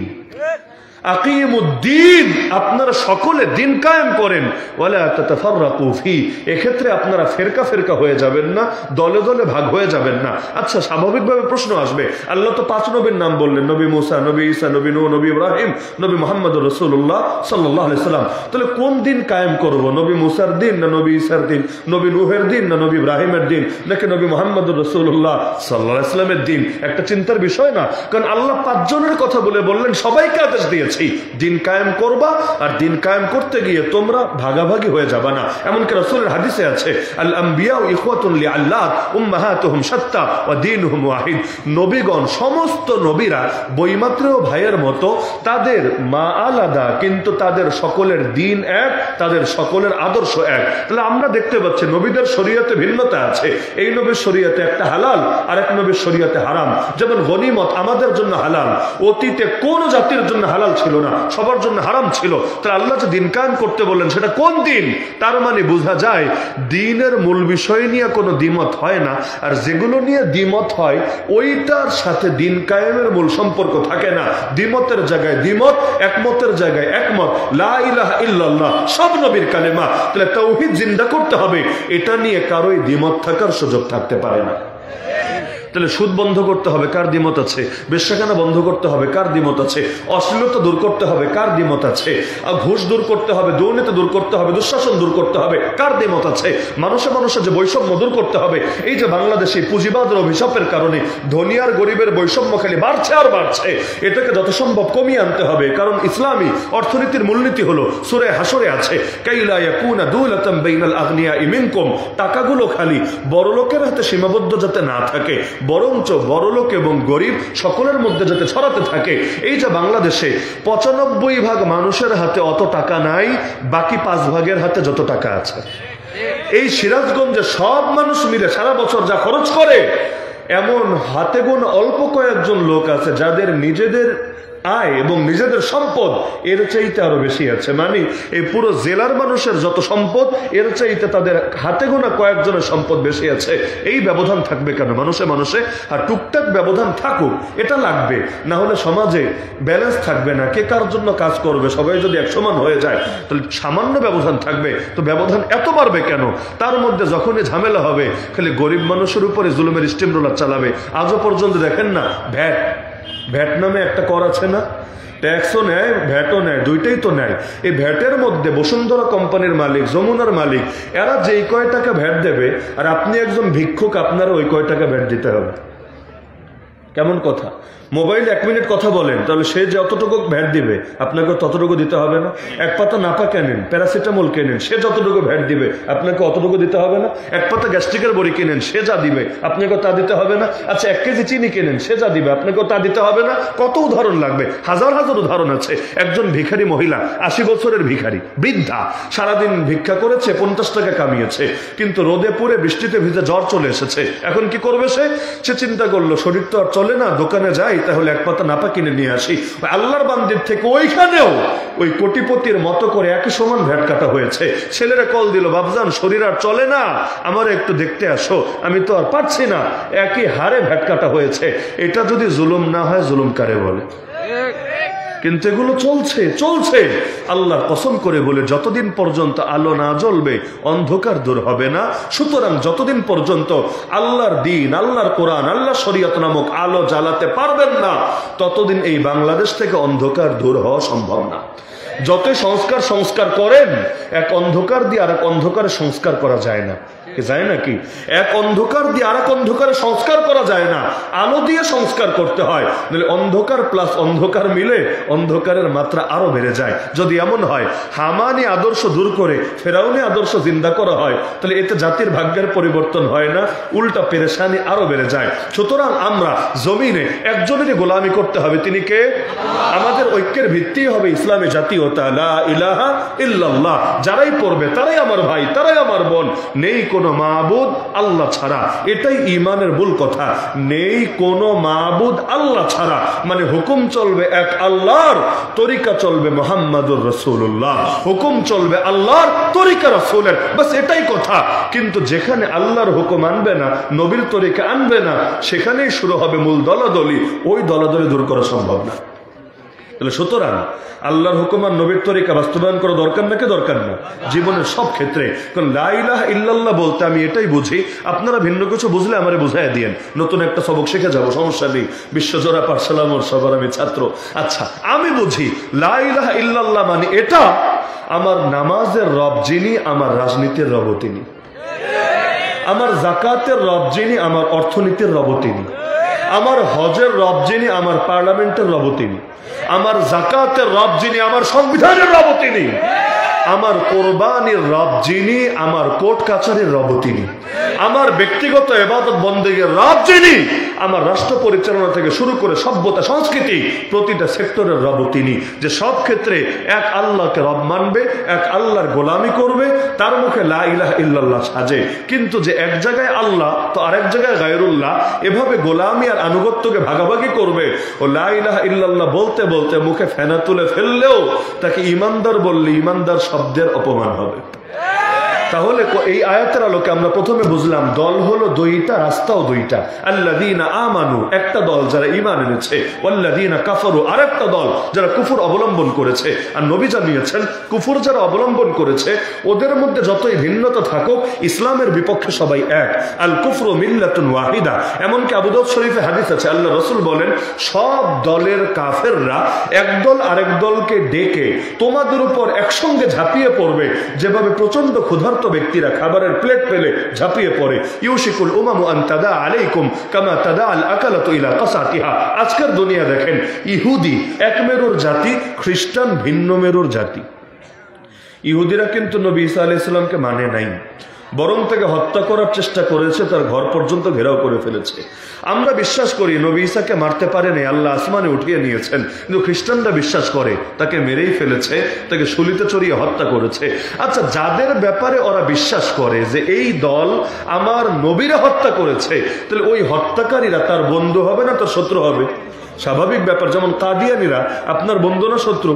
আকিমুদ্দিন, আপনারা সকলে দিন কায়েম করেন, ওয়ালা তাতাফাররাকু ফি, এক্ষেত্রে আপনারা ফেরকা ফেরকা হয়ে যাবেন না, দলে দলে ভাগ হয়ে যাবেন না। আচ্ছা, স্বাভাবিকভাবে প্রশ্ন আসবে, আল্লাহ তো 5 নবীর নাম বললেন, নবী মুসা, নবী ঈসা, নবী নূহ, নবী ইব্রাহিম, নবী মুহাম্মদুর রাসূলুল্লাহ সাল্লাল্লাহু আলাইহি সাল্লাম। তাহলে কোন দিন কায়েম করব? নবী মুসার দিন না নবী ঈসার দিন? নবী নূহের দিন না নবী ইব্রাহিমের দিন? নাকি নবী মুহাম্মদুর রাসূলুল্লাহ সাল্লাল্লাহু আলাইহি সাল্লামের দিন? একটা চিন্তার বিষয় না? কারণ আল্লাহ 5 জনের কথা বলে বললেন সবাইকে আদেশ দিয়েছে দিন কায়েম করবা, আর দিন কায়েম করতে গিয়ে তোমরা ভাগাভাগি হয়ে যাবা না। এমনকি রাসূলের হাদিসে আছে আল আম্বিয়া ইখওয়াতুন লিআল্লাহ উম্মাহাতুহুম শাত্তা ওয়া দীনুহুম ওয়াহিদ, নবীগণ সমস্ত নবীরা বৈমাত্রেয় ভাইয়ের মতো, তাদের মা আলাদা কিন্তু তাদের সকলের দিন এক, তাদের সকলের আদর্শ এক। তাহলে আমরা দেখতে পাচ্ছি নবীদের শরীয়তে ভিন্নতা আছে। এই নবীর শরীয়তে একটা হালাল, আর এক নবীর শরীয়তে হারাম। যেমন গনিমত আমাদের জন্য হালাল, অতীতে কোন জাতির জন্য হালাল ছিল না, সবার জন্য হারাম ছিল। তাহলে আল্লাহ যে দিন কায়েম করতে বললেন সেটা কোন দিন? তার মানে বোঝা যায় দিনের মূল বিষয় নিয়ে কোনো দ্বিমত হয় না, আর যেগুলো নিয়ে দ্বিমত হয় ওইটার সাথে দিন কায়েমের মূল সম্পর্ক থাকে না। দ্বিমতের জায়গায় দ্বিমত, একমতের জায়গায় একমত। লা ইলাহা ইল্লাল্লাহ সব নবীর কালেমা। তাহলে তাওহীদ জিন্দা করতে হবে, এটা নিয়ে কারোই দ্বিমত থাকার সুযোগ থাকতে পারে না। তাহলে সুদ বন্ধ করতে হবে, কার দ্বিমত আছে? বেশ্যাখানা বন্ধ করতে হবে, কার দ্বিমত আছে? অশ্লীলতা দূর করতে হবে, কার দ্বিমত আছে? ঘুষ দূর করতে হবে, দুর্নীতি দূর করতে হবে, দুঃশাসন দূর করতে হবে, কার দ্বিমত আছে? মানুষে মানুষের যে বৈষম্য দূর করতে হবে। এই যে বাংলাদেশে পুঁজিবাদের অভিশাপের কারণে ধনী আর গরিবের বৈষম্য খালি বাড়ছে আর বাড়ছে, এটাকে যত সম্ভব কমিয়ে আনতে হবে। কারণ ইসলামী অর্থনীতির মূলনীতি হলো, সূরা হাসরে আছে, কাইলা ইয়াকুনা দুলাতাম বাইনাল আগনিয়াই মিনকুম, টাকাগুলো খালি বড় লোকের হাতে সীমাবদ্ধ যাতে না থাকে, বরঞ্চ বড়লোক এবং গরিব সকলের মধ্যে যাতে ছড়াতে থাকে। এই যে বাংলাদেশে 95% মানুষের হাতে অত টাকা নাই, বাকি 5% হাতে যত টাকা আছে। এই সিরাজগঞ্জে সব মানুষ মিলে সারা বছর যা খরচ করে, এমন হাতে গোনা অল্প কয়েকজন লোক আছে যাদের নিজেদের আয় এবং নিজেদের সম্পদ এর চাইতে আরো বেশি আছে। মানে এই পুরো জেলার মানুষের যত সম্পদ, এর চাইতে তাদের হাতে গোনা কয়েকজনের সম্পদ বেশি আছে। এই ব্যবধান থাকবে কেন? মানুষে মানুষে আর টুকটাক ব্যবধান থাকুক, এটা লাগবে, না হলে সমাজে ব্যালেন্স থাকবে না। কে কার জন্য কাজ করবে? সবাই যদি এক সমান হয়ে যায় তাহলে সামান্য ব্যবধান থাকবে, তো ব্যবধান এত বাড়বে কেন? তার মধ্যে যখনই ঝামেলা হবে খালি গরিব মানুষের উপরে জুলুমের স্টিম রোলার চালাবে। আজও পর্যন্ত দেখেন না, ভ্যাট নামে একটা কর আছে না, ট্যাক্সও নেয় ভ্যাটও নেয়, দুইটাই তো নেয়। এই ভ্যাটের মধ্যে বসুন্ধরা কোম্পানির মালিক, যমুনার মালিক, এরা যেই কয় টাকা ভ্যাট দেবে আর আপনি একজন ভিক্ষুক, আপনারা ওই কয় টাকা ভ্যাট দিতে হবে। কেমন কথা? মোবাইলে 1 মিনিট কথা বলেন, তাহলে সে যতটুকু ভ্যাট দিবে আপনাকে ততটুকু দিতে হবে না? এক পাতা নাপা কেনেন, প্যারাসিটামল কেনেন, সে যতটুকু ভ্যাট দিবে আপনাকে অতটুকু দিতে হবে না? এক পাতা গ্যাস্ট্রিকের বড়ি কেনেন, সে যা দিবে আপনাকে তা দিতে হবে না? আচ্ছা 1 কেজি চিনি কেনেন, সে যা দিবে আপনাকে তা দিতে হবে না? কত উদাহরণ লাগবে, হাজার হাজার উদাহরণ আছে। একজন ভিখারি মহিলা, 80 বছরের ভিখারি, বৃদ্ধা, সারাদিন ভিক্ষা করেছে, 50 টাকা কামিয়েছে, কিন্তু রোদে পুড়ে বৃষ্টিতে ভিজে জ্বর চলে এসেছে। এখন কি করবে? সে চিন্তা করলো শরীর তো আর চলে না, দোকানে যাই, তাহলে এক পাতা নাপা কিনে নিয়ে আসি। আল্লাহর বান্দির থেকে ওইখানেও ওই কোটিপতির মতো করে একই সমান ভ্যাট কাটা হয়েছে। ছেলেরা কল দিল, বাবজান শরীর আর চলে না, আমার একটু দেখতে আসো, আমি তো আর পারছি না, একই হারে ভ্যাট কাটা হয়েছে। এটা যদি জুলুম না হয়, জুলুম কারে বলে? কিন্তু এগুলো চলছে। আল্লাহ কসম করে বলে, যতদিন পর্যন্ত আলো না জ্বলবে অন্ধকার দূর হবে না। সুতরাং যতদিন পর্যন্ত আল্লাহর দ্বীন, আল্লাহর কোরআন, আল্লাহর শরীয়ত নামক আলো জ্বালাতে পারবেন না, ততদিন এই বাংলাদেশ থেকে অন্ধকার দূর হওয়া সম্ভব না। যতই সংস্কার করেন, এক অন্ধকার দিয়ে আর এক অন্ধকারে সংস্কার করা যায় না। যায় নাকি? এক অন্ধকার দিয়ে আর এক অন্ধকারে সংস্কার করা যায় না, আলো দিয়ে সংস্কার করতে হয়। অন্ধকার প্লাস অন্ধকার মিলে অন্ধকারের মাত্রা আরো বেড়ে যায়। যদি এমন হয় হামানি আদর্শ দূর করে ফেরাউনি আদর্শ জিন্দা করা হয়, তাহলে এতে জাতির ভাগ্যের পরিবর্তন হয় না, উল্টা পেরেশানি আরো বেড়ে যায়। সুতরাং আমরা জমিনে একজনেরই গোলামি করতে হবে, তিনি কে? আমাদের ঐক্যের ভিত্তি হবে ইসলামী জাতীয়তা, লা ইলাহা ইল্লাল্লাহ। যারাই পড়বে তারাই আমার ভাই, তারাই আমার বোন। নেই কোনো মাবুদ আল্লাহ ছাড়া, এটাই ঈমানের মূল কথা। নেই কোনো মাবুদ আল্লাহ ছাড়া, মানে হুকুম চলবে এক আল্লাহর, তরিকা চলবে মুহাম্মাদুর রাসূলুল্লাহ। হুকুম চলবে আল্লাহর, তরিকা রাসূলের, বাস এটাই কথা। কিন্তু যেখানে আল্লাহর হুকুম আনবে না, নবীর তরিকা আনবে না, সেখানেই শুরু হবে মূল দলাদলি। ওই দলাদলি দূর করা সম্ভব না। তাহলে সুতরাং আল্লাহর হুকুম আর নবীর তরিকা বাস্তবায়ন করা দরকার নাকি দরকার না? জীবনের সব ক্ষেত্রে। কারণ লা ইলাহা ইল্লাল্লাহ বলতে আমি এটাই বুঝি, আপনারা ভিন্ন কিছু বুঝলে আমারে বুঝাই দিয়েন, নতুন একটা সবক শিখে যাবো, সমস্যা নেই। বিশ্বজোড়া পাঠশালামর সবার আমি ছাত্র। আচ্ছা, আমি বুঝি লা ইলাহা ইল্লাল্লাহ মানে এটা, আমার নামাজের রব যিনি, আমার রাজনীতির রব তিনি, আমার যাকাতের রব যিনি, আমার অর্থনীতির রব তিনি, আমার হজের রব যিনি, আমার পার্লামেন্টের রব তিনি, আমার যাকাতের রব যিনি, আমার সংবিধানের রব তিনি, আমার কোরবানির রব যিনি, আমার কোর্ট কাছারির রব তিনি, আমার ব্যক্তিগত ইবাদত বন্দেগীর রব যিনি, আমার রাষ্ট্র পরিচালনা থেকে শুরু করে সভ্যতা সংস্কৃতি প্রতিটা সেক্টরের রব তিনি। যে সব ক্ষেত্রে এক আল্লাহকে রব মানবে, এক আল্লাহর গোলামি করবে, তার মুখে লা ইলাহা ইল্লাল্লাহ সাজে। কিন্তু যে এক জায়গায় আল্লাহ তো আরেক জায়গায় গায়রুল্লাহ, এভাবে গোলামি আর আনুগত্যকে ভাগাভাগি করবে, ও লা ইলাহা ইল্লাল্লাহ বলতে বলতে মুখে ফেনা তুলে ফেললেও তাকে ইমানদার বললে ইমানদার শব্দের অপমান হবে। তাহলে এই আয়াতের আলোকে আমরা প্রথমে বুঝলাম দল হলো দুইটা, রাস্তাও দুইটা। আল্লাযীনা আমানু একটা দল যারা ঈমান এনেছে, ওয়াল্লাযীনা কাফারু আরেকটা দল যারা কুফর অবলম্বন করেছে। আর নবী জানিয়েছেন কুফর যারা অবলম্বন করেছে ওদের মধ্যে যতই ভিন্নতা থাকুক, ইসলামের বিপক্ষে সবাই এক। আল কুফরু মিল্লাতুন ওয়াহিদা। এমনকি আবু দাউদ শরীফে হাদিস আছে, আল্লাহ রাসূল বলেন সব দলের কাফেররা একদল আরেক দলকে ডেকে তোমাদের উপর একসঙ্গে ঝাঁপিয়ে পড়বে, যেভাবে প্রচন্ড ক্ষুধার্ত ব্যক্তিরা খাবারের প্লেট পেলে ঝাঁপিয়ে পড়ে। ইউশিকুল উমামু আন তাদা আলাইকুম কামা তাদা আল আকালাতু ইলা কাসাতিহা। আজকের দুনিয়া দেখেন, ইহুদি এক মেরুর জাতি, খ্রিস্টান ভিন্ন মেরুর জাতি। ইহুদিরা কিন্তু নবী ঈসা আলাইহিস সালামকে মানে নাই, বরং তাকে হত্যা করার চেষ্টা করেছে, তার ঘর পর্যন্ত ঘেরাও করে ফেলেছে। আমরা বিশ্বাস করি নবী ঈসাকে মারতে পারেনি, আল্লাহ আসমানে উঠিয়ে নিয়েছেন, কিন্তু খ্রিস্টানরা বিশ্বাস করে তাকে মেরেই ফেলেছে, তাকে শুলিতে চড়িয়ে হত্যা করেছে। আচ্ছা, যাদের ব্যাপারে ওরা বিশ্বাস করে যে এই দল আমার নবীরা হত্যা করেছে, তাহলে ওই হত্যাকারীরা তার বন্ধু হবে না তার শত্রু হবে? স্বাভাবিক ব্যাপার। যেমন কাদিয়ানিরা আপনার বন্ধু না শত্রু?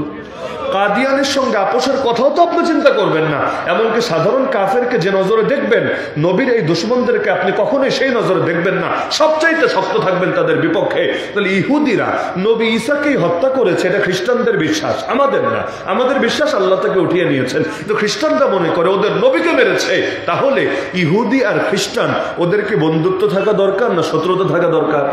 কাদিয়ানের সঙ্গে আপোষের কথাও তো আপনি চিন্তা করবেন না। এমনকি সাধারণ কাফেরকে যে নজরে দেখবেন, নবীর এই দুশমনদেরকে আপনি কখনোই সেই নজরে দেখবেন না, সবচাইতে শক্ত থাকবেন তাদের বিপক্ষে। তাহলে ইহুদিরা নবী ঈসাকেই হত্যা করেছে, এটা খ্রিস্টানদের বিশ্বাস, আমাদের না। আমাদের বিশ্বাস আল্লাহ তাকে উঠিয়ে নিয়েছেন, কিন্তু খ্রিস্টানরা মনে করে ওদের নবীকে মেরেছে। তাহলে ইহুদি আর খ্রিস্টান ওদেরকে বন্ধুত্ব থাকা দরকার না শত্রুতা থাকা দরকার?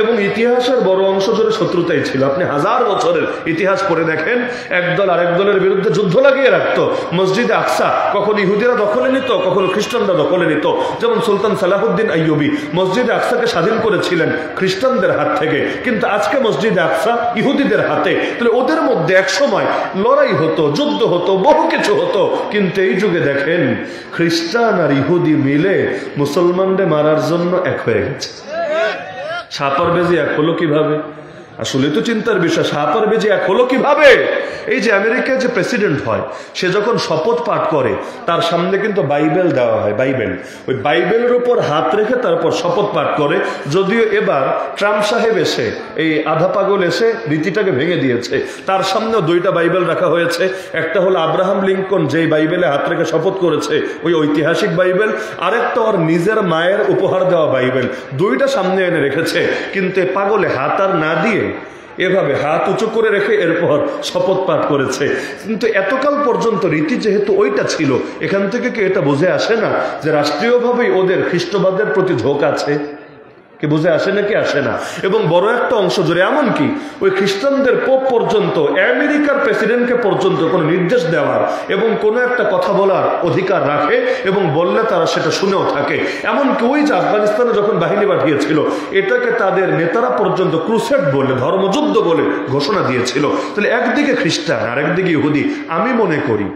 এবং ইতিহাসের বড় অংশ জুড়ে শত্রুতাই ছিল। আপনি হাজার বছরের ইতিহাস পড়ে দেখেন, একদল আরেক দলের বিরুদ্ধে যুদ্ধ লাগিয়ে রাখতো। মসজিদে আকসা কখন ইহুদিরা দখলে নিত, কখনো খ্রিস্টানরা দখলে নিত। যেমন সুলতান সালাহুদ্দিন আইয়ুবী মসজিদে আকসাকে স্বাধীন করেছিলেন খ্রিস্টানদের হাত থেকে, কিন্তু আজকে মসজিদে আকসা ইহুদিদের হাতে। তাহলে ওদের মধ্যে এক সময় লড়াই হতো, যুদ্ধ হতো, বহু কিছু হতো, কিন্তু এই যুগে দেখেন খ্রিস্টান আর ইহুদি মিলে মুসলমানদের মারার জন্য এক হয়ে গেছে। সাপার বেজি এক হলো কিভাবে? আসলে তো চিন্তার বিষয়, সাপার বেজি এক হলো কিভাবে? এই যে আমেরিকায় যে প্রেসিডেন্ট হয়, সে যখন শপথ পাঠ করে তার সামনে কিন্তু বাইবেল দেওয়া হয়, বাইবেল। ওই বাইবেলের উপর হাত রেখে তারপর শপথ পাঠ করে। যদিও এবার ট্রাম্প সাহেব এসে, এই আধা পাগল এসে রীতিটাকে ভেঙে দিয়েছে। তার সামনেও দুইটা বাইবেল রাখা হয়েছে। একটা হলো আব্রাহাম লিঙ্কন যেই বাইবেলে হাত রেখে শপথ করেছে, ওই ঐতিহাসিক বাইবেল। আরেকটা ওর নিজের মায়ের উপহার দেওয়া বাইবেল। দুইটা সামনে এনে রেখেছে, কিন্তু পাগলে হাত আর না দিয়ে এভাবে হাত উঁচু করে রেখে এরপর শপথ পাঠ করেছে। কিন্তু এতকাল পর্যন্ত রীতি যেহেতু ওইটা ছিল, এখান থেকে কি এটা বুঝে আসে না যে রাষ্ট্রীয়ভাবেই ওদের খ্রিস্টবাদের প্রতি ঝোঁক আছে? কি বুঝে আসে নাকি আসে না? এবং বড় একটা অংশ জুড়ে, এমনকি ওই খ্রিস্টানদের পোপ পর্যন্ত, আমেরিকার প্রেসিডেন্টকে পর্যন্ত কোনো নির্দেশ দেওয়ার এবং কোনো একটা কথা বলার অধিকার রাখে, এবং বললে তারা সেটা শুনেও থাকে। এমনকি ওই যে আফগানিস্তানে যখন বাহিনী পাঠিয়েছিল, এটাকে তাদের নেতারা পর্যন্ত ক্রুসেড বলে, ধর্মযুদ্ধ বলে ঘোষণা দিয়েছিল। তাহলে একদিকে খ্রিস্টান আর একদিকে ইহুদি। আমি মনে করি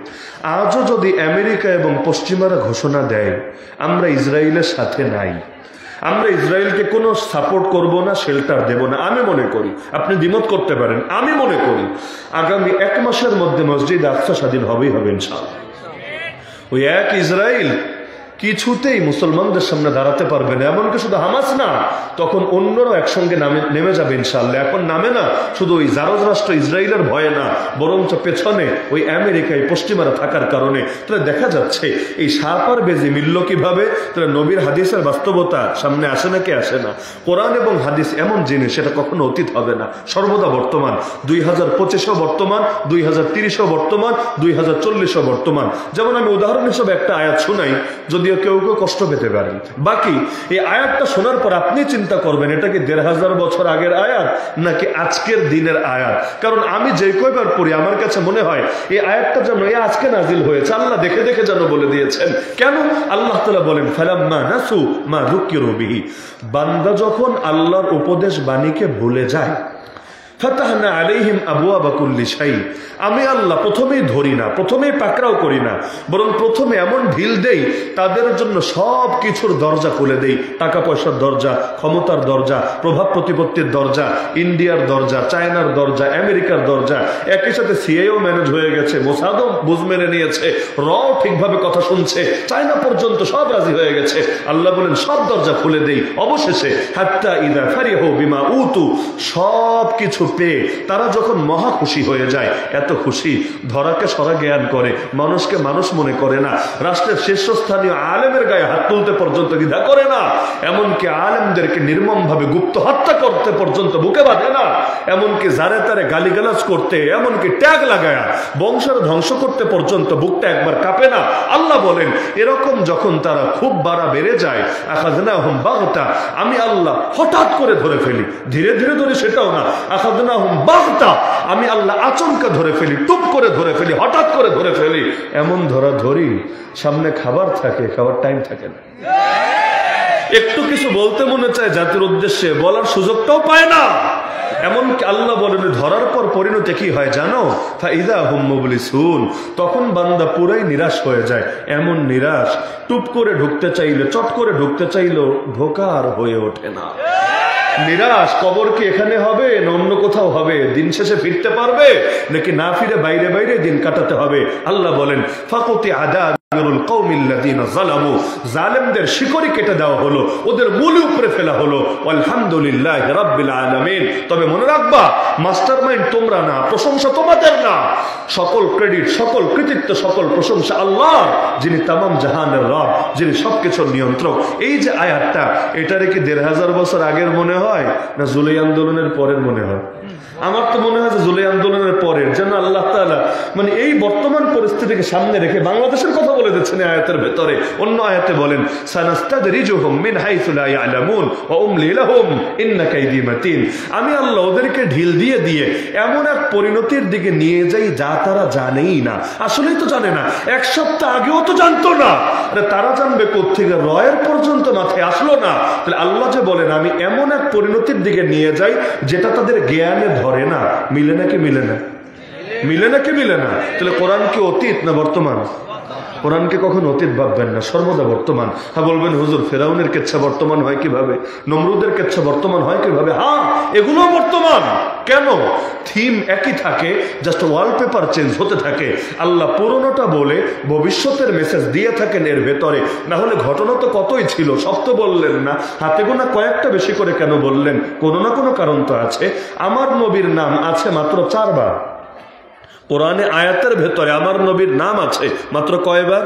আজও যদি আমেরিকা এবং পশ্চিমারা ঘোষণা দেয় আমরা ইসরায়েলের সাথে নাই, আমরা ইসরায়েলকে কোনো সাপোর্ট করব না, শেল্টার দেব না, আমি মনে করি, আপনি দ্বিমত করতে পারেন, আমি মনে করি আগামী 1 মাসের মধ্যে মসজিদ আকসা স্বাধীন হবেই হবে ইনশাআল্লাহ। ওই এক ইসরায়েল কিছুতেই মুসলমানদের সামনে দাঁড়াতে পারবে না। এমনকি শুধু হামাস না, তখন অন্যরাও একসঙ্গে নেমে যাবে ইনশাআল্লাহ। এখন নামে না শুধু ওই জারজ রাষ্ট্র ইসরায়েলের ভয়ে না, বরঞ্চ পেছনে ওই আমেরিকায় পশ্চিমারা থাকার কারণে। তাহলে দেখা যাচ্ছে এই সাপার বেজি মিলল কিভাবে? তাহলে নবীর হাদিসের বাস্তবতা সামনে আসে নাকি আসে না? কোরআন এবং হাদিস এমন জিনিস, সেটা কখনো অতীত হবে না, সর্বদা বর্তমান। 2025ও বর্তমান, 2030ও বর্তমান, 2040ও বর্তমান। যেমন আমি উদাহরণ হিসেবে একটা আয়াত শোনাই, যদিও কেউ কেউ কষ্ট পেতে পারেন। বাকি এই আয়াতটা শোনার পর আপনি চিন্তা করবেন এটা কি 1500 বছর আগের আয়াত নাকি আজকের দিনের আয়াত। কারণ আমি যে কয়বার পড়ি আমার কাছে মনে হয় এই আয়াতটা যেন এই আজকে নাজিল হয়েছে, আল্লাহ দেখে দেখে যেন বলে দিয়েছেন। কেন? আল্লাহ তাআলা বলেন ফালাম্মা নাসু মা যুকিরু বিহি, বান্দা যখন আল্লাহর উপদেশ বাণীকে ভুলে যায়, ফাতাহনা আলাইহিম আবওয়াবা কুল্লি শাই, আমি আল্লাহ প্রথমেই ধরি না, প্রথমেই পাকড়াও করি না, বরং প্রথমে এমন ঢিল দেই তাদের জন্য সব কিছুর দরজা খুলে দেই। টাকা পয়সার দরজা, ক্ষমতার দরজা, প্রভাব প্রতিপত্তির দরজা, ইন্ডিয়ার দরজা, চায়নার দরজা, আমেরিকার দরজা। একই সাথে সিআইও ম্যানেজ হয়ে গেছে, মোসাদও বুঝ মেনে নিয়েছে, রও ঠিকভাবে কথা শুনছে, চায়না পর্যন্ত সব রাজি হয়ে গেছে। আল্লাহ বলেন সব দরজা খুলে দেই। অবশেষে হাত্তা ইদা ফারিহু বিমা উতু, সব কিছু পেয়ে তারা যখন মহা খুশি হয়ে যায়, এত খুশি ধরাকে সরা জ্ঞান করে, মানুষকে মানুষ মনে করে না, রাষ্ট্রের শীর্ষস্থানীয় আলেমের গায়ে হাত তুলতে পর্যন্ত দ্বিধা করে না, এমনকি আলেমদেরকে নির্মমভাবে গুপ্ত হত্যা করতে পর্যন্ত বুকে বাঁধে না, এমনকি যারে তারে গালিগালাজ করতে, এমনকি ট্যাগ লাগায়া বংশের ধ্বংস করতে পর্যন্ত বুকটা একবার কাঁপে না। আল্লাহ বলেন এরকম যখন তারা খুব বাড়া বেড়ে যায়, আখাযনাহুম বাগতা, আমি আল্লাহ হঠাৎ করে ধরে ফেলি, ধীরে ধীরে ধরে সেটাও না, আখাযনাহুম বাগতা, আমি আল্লাহ আচমকা ধরে ফেলি, টুপ করে ধরে ফেলি, হঠাৎ করে ধরে ফেলি। এমন ধরা ধরি সামনে খাবার থাকে, খাবার টাইম থাকে না, একটু কিছু বলতে মনে চায় জাতির উদ্দেশ্যে, বলার সুযোগটাও পায় না। এমনকি আল্লাহ বলেন ধরার পর পরিণতি কি হয় জানো? ফাইদা হুম মুবলিসুন, তখন বান্দা পুরাই নিরাশ হয়ে যায়। এমন নিরাশ, টুপ করে ঢুকতে চাইলে, চট করে ঢুকতে চাইলেও ঢোকা আর হয়ে ওঠে না। নিরাশ, কবর কি এখানে হবে না অন্য কোথাও হবে? দিন শেষে ফিরতে পারবে নাকি না ফিরে বাইরে বাইরে দিন কাটাতে হবে? আল্লাহ বলেন ফাকুতি আদা জালেমদের শিকড়ি কেটে দেওয়া হলো, ওদের মূল উপরে ফেলা হলো। আলহামদুলিল্লাহি রাব্বিল আলামিন। তবে মনে রাখবা, মাস্টারমাইন্ড তোমরা না, প্রশংসা তোমাদের না, সকল ক্রেডিট, সকল কৃতিত্ব, সকল প্রশংসা আল্লাহ, যিনি তামাম জাহানের রব, যিনি সবকিছুর নিয়ন্ত্রক। এই যে আয়াতটা, এটারে কি 1500 বছর আগের মনে হয় না জুলাই আন্দোলনের পরের মনে হয়? আমার তো মনে হয় যে জুলাই আন্দোলনের পরের যেন আল্লাহ তাআলা মানে এই বর্তমান পরিস্থিতিকে সামনে রেখে বাংলাদেশের কথা বলে দিচ্ছেন এই আয়াতের ভেতরে। অন্য আয়াতে বলেন সানাস্তাদরিজুহুম মিন হাইসু লা ইয়ালামুন ওয়া উমলি লাহুম ইন্না কাইদি মাতিন। আমি আল্লাহ ওদেরকে ঢিল দিয়ে দিয়ে এমন এক পরিণতির দিকে নিয়ে যাই যা তারা জানেই না। আসলেই তো জানে না, এক সপ্তাহ আগেও তো জানতো না। আরে তারা জানবে কোত্থেকে? রয়ের পর্যন্ত মাথায় আসলো না। তাহলে আল্লাহ যে বলেন আমি এমন এক পরিণতির দিকে নিয়ে যাই যেটা তাদের জ্ঞানে ধরে না। মিলে নাকি মিলে না? মিলে নাকি মিলে না? তাহলে কোরআন কি অতীত না বর্তমান? কোরআনকে কখন অতীত ভাববেন না, সর্বদা বর্তমান। হ্যাঁ বলবেন হুজুর ফেরাউনের কেচ্ছা বর্তমান হয় কিভাবে, নমরুদের কেচ্ছা বর্তমান হয় কিভাবে? হ্যাঁ এগুলো বর্তমান। কেন? থিম একই থাকে, জাস্ট ওয়ালপেপার চেঞ্জ হতে থাকে। আল্লাহ পুরনোটা বলে ভবিষ্যতের মেসেজ দিয়ে থাকেন এর ভেতরে। না হলে ঘটনা তো কতই ছিল, সব তো বললেন না। হাতে গোনা কয়েকটা বেশি করে কেন বললেন? কোনো না কোনো কারণ তো আছে। আমার নবীর নাম আছে মাত্র 4 বার কোরআনে। আয়াতের ভেতরে আমার নবীর নাম আছে মাত্র কয়বার?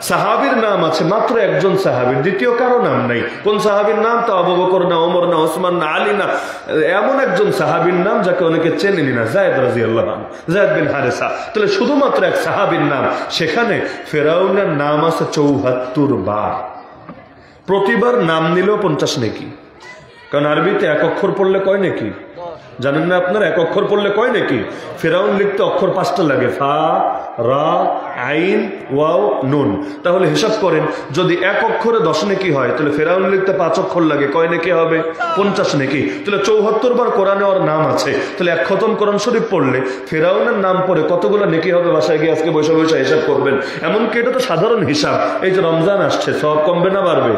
সাহাবীর নাম আছে মাত্র একজন সাহাবীর, দ্বিতীয় কারো নাম নাই। কোন সাহাবীর নাম? তো আবু বকর না, ওমর না, ওসমান না, আলী না, এমন একজন সাহাবীর নাম যাকে অনেকে চেনেনি না, যায়েদ রাদিয়াল্লাহু আনহু, যায়েদ বিন হারেসা। তাহলে শুধুমাত্র এক সাহাবীর নাম, সেখানে ফেরাউনের নাম আছে 74 বার। প্রতিবার নাম নিলেও 50 নেকি। কারণ আরবিতে এক অক্ষর পড়লে কয় নেকি জানেন না আপনার? এক অক্ষর পড়লে কয় নাকি? ফেরাউন লিখতে অক্ষর 5টা লাগে, ফা, রা, আইন, ওয়াও, নুন। তাহলে হিসাব করেন, যদি এক অক্ষরে 10 নেকি হয় তাহলে ফেরাউন লিখতে 5 অক্ষর লাগে, কয় নেকি হবে? 50 নেকি। তাহলে 74 বার কোরআনে ওর নাম আছে। তাহলে এক খতম কোরআন শরীফ পড়লে ফেরাউনের নাম পড়ে কতগুলো নেকি হবে? বাসায় গিয়ে আজকে বৈশা বৈশা হিসাব করবেন। এমনকি এটা তো সাধারণ হিসাব। এই যে রমজান আসছে, সব কমবে না বাড়বে?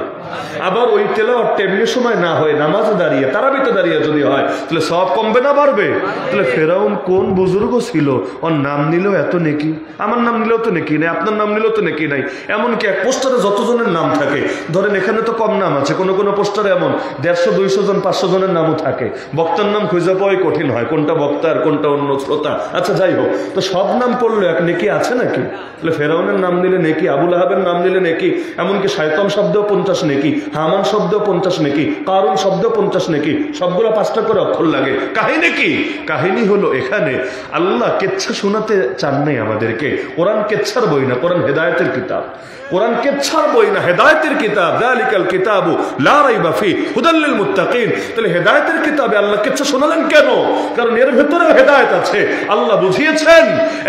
আবার ওই তেলাওয়াত তেমনি সময় না হয় নামাজে দাঁড়িয়ে, তারাবিতে দাঁড়িয়ে যদি হয় তাহলে সব কমবে না বাড়বে? তাহলে ফেরাউন কোন বুজুর্গ ছিল, ওর নাম নিলেও এত নেকি? আমার নাম নিলেও তো নেকি নাই, আপনার নাম নিলেও তো নেকি নাই। এমনকি এক পোস্টারে যতজনের নাম থাকে, ধরেন এখানে তো কম নাম আছে, কোনো কোনো পোস্টারে এমন 150, 200 জন, 500 জনের নামও থাকে। বক্তার নাম খুঁজে পাওয়াই কঠিন হয়, কোনটা বক্তা আর কোনটা অন্য শ্রোতা। আচ্ছা যাই হোক, তো সব নাম পড়লো এক নেকি আছে নাকি? তাহলে ফেরাউনের নাম নিলে নেকি, আবুল আহাবের নাম নিলে নেকি, এমনকি শায়তান শব্দেও 50 নেকি, হামান শব্দেও 50 নেকি, কারুন শব্দেও 50 নেকি। সবগুলো 5টা করে অক্ষর লাগে। কাহিনী কি? কাহিনী হলো এখানে আল্লাহ কেচ্ছা শোনাতে চান নাই আমাদেরকে। কোরআন কেচ্ছার বই না, কোরআন হেদায়েতের কিতাব। কোরআন কেচ্ছার বই না, হেদায়েতের কিতাব। যালিকাল কিতাবু লা রাইবা ফি হুদাল লিল মুত্তাকিন। তাহলে হেদায়েতের কিতাবে আল্লাহ কেচ্ছা শোনালেন কেন? কারণ এর ভেতরেও হেদায়েত আছে। আল্লাহ বুঝিয়েছেন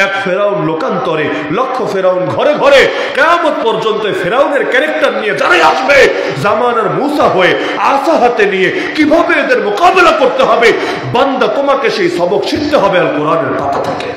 এক ফেরাউন লোকান্তরে, লক্ষ ফেরাউন ঘরে ঘরে, কিয়ামত পর্যন্ত ফেরাউনের ক্যারেক্টার নিয়ে যারাই আসবে, জামানার মুসা হয়ে আসা হাতে নিয়ে কিভাবে এদের মোকাবেলা করতে হবে, বান্দা তোমাকে সেই সবক শিখতে হবে আল কোরআনের পাতা থেকে।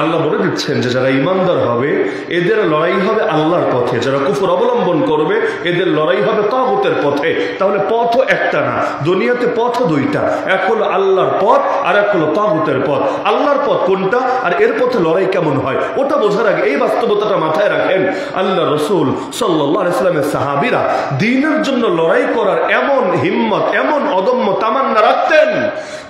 আল্লাহ বলে দিচ্ছেন যে যারা ইমানদার হবে এদের লড়াই হবে আল্লাহর পথে, যারা কুফর অবলম্বন করবে এদের লড়াই হবে তাগুতের পথে। তাহলে পথও একটা না, দুনিয়াতে পথও 2টা, এক হলো আল্লাহর পথ আর এক হলো তাগুতের পথ। আল্লাহর পথ কোনটা আর এর পথে লড়াই কেমন হয় ওটা বোঝার আগে এই বাস্তবতাটা মাথায় রাখেন। আল্লাহ রসুল সাল্লাল্লাহু আলাইহি ওয়াসাল্লামের সাহাবীরা দ্বীনের জন্য লড়াই করার এমন হিম্মত, এমন অদম্য তামান্না রাখতেন,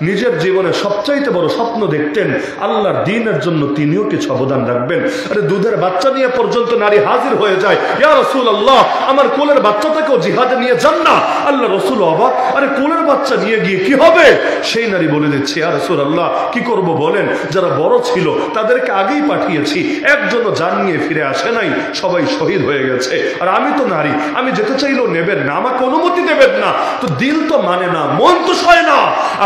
নিজের জীবনে সবচাইতে বড় স্বপ্ন দেখতেন আল্লাহর দ্বীনের জন্য তিনিও কিছু অবদান রাখবেন। আরে দুধের বাচ্চা নিয়ে পর্যন্ত নারী হাজির হয়ে যায়, ইয়া রাসূলুল্লাহ আমার কোলের বাচ্চাটাকেও জিহাদে নিয়ে যান না। আল্লাহ রসুল অবাক, আরে কোলের বাচ্চা নিয়ে গিয়ে কি হবে? সেই নারী বলে দিচ্ছে, ইয়া রাসূলুল্লাহ কি করব বলেন, যারা বড় ছিল তাদেরকে আগেই পাঠিয়েছি, একজনও জান নিয়ে ফিরে আসে নাই, সবাই শহীদ হয়ে গেছে। আর আমি তো নারী, আমি যেতে চাইলেও নেবেন না, আমাকে অনুমতি দেবেন না। তো দিল তো মানে না, মন তো সয় না।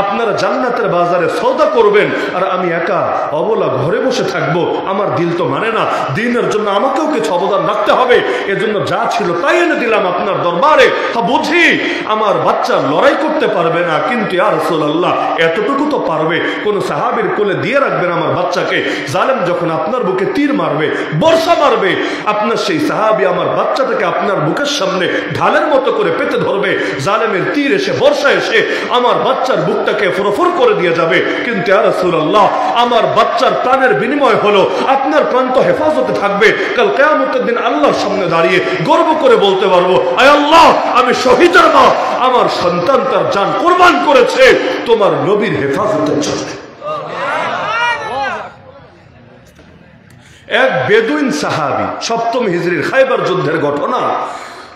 আপনারা জান্নাতের বাজারে সওদা করবেন আর আমি একা অবলা ঘরে বসে থাকবো, আমার দিল তো মানে না। দিনের জন্য আমাকেও কিছু অবদান রাখতে হবে, এজন্য যা ছিল তাই এনে দিলাম আপনার দরবারে। বুঝি আমার বাচ্চা লড়াই করতে পারবে না, কিন্তু ইয়া রাসূলুল্লাহ এতটুকু তো পারবে, কোন সাহাবীর কোলে দিয়ে রাখবেন আমার বাচ্চাকে। জালেম যখন আপনার বুকে তীর মারবে, বর্ষা মারবে, আপনার সেই সাহাবী আমার বাচ্চাটাকে আপনার বুকের সামনে ঢালের মতো করে পেতে ধরবে। জালেমের তীর এসে, বর্ষা এসে আমার বাচ্চার বুকটাকে ফরফর করে দিয়ে যাবে, কিন্তু ইয়া রাসূলুল্লাহ আমার বাচ্চার প্রাণের বিনিময় হলো আপনার প্রাণ তো হেফাজতে থাকবে। কাল কিয়ামতের দিন আল্লাহর সামনে দাঁড়িয়ে গর্ব করে বলতে পারবো, আয় আল্লাহ আমি শহীদের মা, আমার সন্তান তার জান কুরবান করেছে তোমার নবীর হেফাজতের জন্য। এক বেদুইন সাহাবী, 7ম হিজরির খায়বার যুদ্ধের ঘটনা।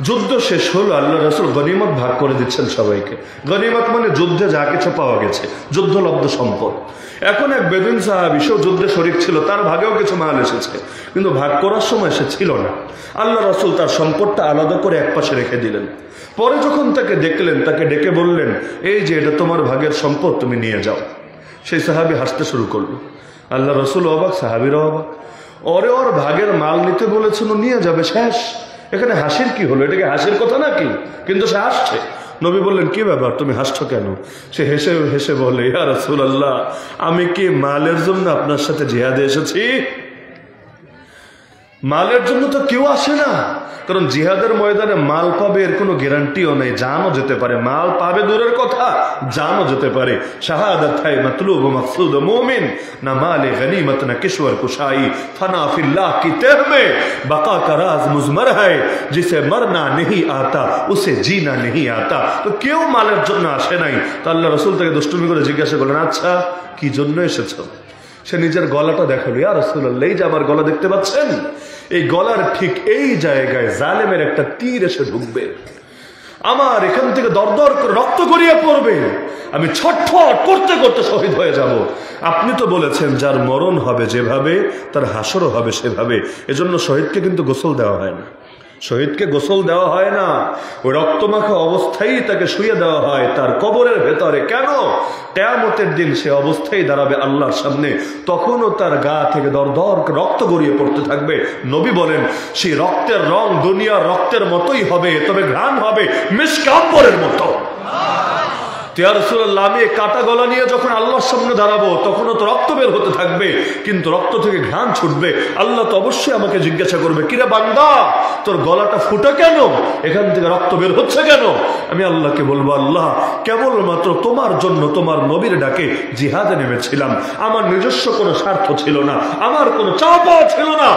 যুদ্ধ শেষ হলো, আল্লাহ রাসূল গনিমত ভাগ করে দিচ্ছেন সবাইকে। গনিমত মানে যুদ্ধে যা কিছু পাওয়া গেছে, যুদ্ধলব্ধ সম্পদ। এখন এক বেদুইন সাহাবী, সেও যুদ্ধে শরীক ছিল, তার ভাগেও কিছু মাল এসেছে, কিন্তু ভাগ করার সময় সে ছিল না। আল্লাহ রাসূল তার সম্পদটা আলাদা করে একপাশে রেখে দিলেন। পরে যখন তাকে দেখলেন, তাকে ডেকে বললেন, এই যে এটা তোমার ভাগের সম্পদ, তুমি নিয়ে যাও। সেই সাহাবী হাসতে শুরু করলো। আল্লাহ রাসূল অবাক, সাহাবীরা অবাক। ওর ভাগের মাল নিতে বলেছিল, নিয়ে যাবে, শেষ। এখানে হাসির কি হলো? এটাকে হাসির কথা নাকি? কিন্তু সে হাসছে। নবী বললেন, কি ব্যাপার, তুমি হাসছো কেন? সে হেসে হেসে বলে, ইয়া রাসূলুল্লাহ, আমি কি মালের জন্য আপনার সাথে জিহাদে এসেছি? মালের জন্য তো কেউ আসে না, কারণ জিহাদের ময়দানে মাল পাবে এর কোনো গ্যারান্টিও নেই, জানও যেতে পারে। মাল পাবে দূরের কথা, জানও যেতে পারে। শাহাদাত হ্যায় মাতলুব ও মকসুদ মুমিন, না মালে গনিমত না কিশওয়ার কুশাই, ফনা ফিল্লাহ কি তেহ মে বকা কা রাজ মুজমর হ্যায়, জিসে মরনা नहीं आता उसे जीना नहीं आता। তো কেউ মালের জন্য আসে নাই। তো আল্লাহ রাসূল তাকে দুষ্টুমি করে জিজ্ঞাসা করলেন, আচ্ছা কি জন্য এসেছো? সে নিজের গলাটা দেখালো, ইয়া রাসূলুল্লাহ, এই যে আমার গলা দেখতে পাচ্ছেন, এই গলার ঠিক এই জায়গায় জালেমের একটা তীর এসে ঢুকবে, আমার এখান থেকে দরদর করে রক্ত গড়িয়ে পড়বে, আমি ছটফট করতে করতে শহীদ হয়ে যাব। আপনি তো বলেছেন যার মরণ হবে যেভাবে তার হাসরও হবে সেভাবে। এজন্য শহীদকে কিন্তু গোসল দেওয়া হয় না, শহীদকে গোসল দেওয়া হয় না, ওই রক্তমাখা অবস্থায় তাকে শুয়ে দেওয়া হয় তার কবরের ভেতরে। কেন? কিয়ামতের দিন সে অবস্থায় দাঁড়াবে আল্লাহর সামনে, তখনও তার গা থেকে দরদর রক্ত গড়িয়ে পড়তে থাকবে। নবী বলেন, সেই রক্তের রং দুনিয়ার রক্তের মতোই হবে, তবে ঘ্রাণ হবে মিশক আম্বরের মতো। ইয়া রাসূলুল্লাহ, আমি কাটা গলা নিয়ে যখন আল্লাহর সামনে দাঁড়াবো, তখনও তো রক্ত বের হতে থাকবে, কিন্তু রক্ত থেকে ঘ্রাণ ছুটবে। আল্লাহ তো অবশ্যই আমাকে জিজ্ঞাসা করবে, কিরে বান্দা, তোর গলাটা ফুটা কেন? এখান থেকে রক্ত বের হচ্ছে কেন? আমি আল্লাহকে বলবো, আল্লাহ, কেবলমাত্র তোমার জন্য তোমার নবীর ডাকে জিহাদে নেমেছিলাম। আমার নিজস্ব কোনো স্বার্থ ছিল না, আমার কোনো চাওয়া ছিল না।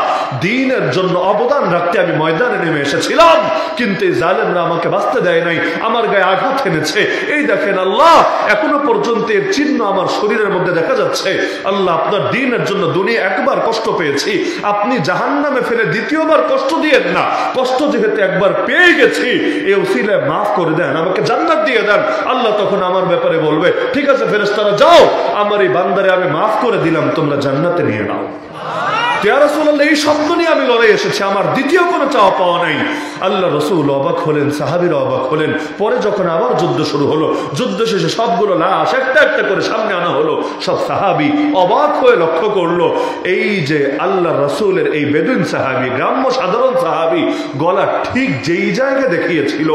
দ্বীনের জন্য অবদান রাখতে আমি ময়দানে নেমে এসেছিলাম, কিন্তু এই জালেমরা আমাকে বাঁচতে দেয় নাই, আমার গায়ে আঘাত এনেছে। এই দেখেন আল্লাহ, এখনো পর্যন্ত এর চিহ্ন আমার শরীরের মধ্যে দেখা যাচ্ছে। আল্লাহ, আপনার দ্বীনের জন্য দুনিয়া একবার কষ্ট পেয়েছি, আপনি জাহান্নামে ফেলে দ্বিতীয়বার কষ্ট দিয়েন না। কষ্ট যেহেতু একবার পেয়ে গেছি, এই উসিলায় মাফ করে দেন, আমাকে জান্নাত দিয়ে দেন। আল্লাহ তখন আমার ব্যাপারে বলবে, ঠিক আছে ফেরেশতারা, যাও, আমার এই বান্দারে আমি মাফ করে দিলাম, তোমরা জান্নাতে নিয়ে নাও। ইয়া রাসূলুল্লাহ, এই শব্দ নিয়ে আমি লড়াই এসেছি, আমার দ্বিতীয় কোনো চাওয়া পাওয়া নাই। আল্লাহ রাসূল অবাক হলেন, সাহাবীরা অবাক হলেন। পরে যখন আবার যুদ্ধ শুরু হলো, যুদ্ধ শেষে সবগুলো লাশ একটা একটা করে সামনে আনা হলো। সব সাহাবী অবাক হয়ে লক্ষ্য করলো, এই যে আল্লাহ রাসূলের এই বেদুইন সাহাবী, গ্রাম্য সাধারণ সাহাবী, গলা ঠিক যেই জায়গায় দেখিয়েছিল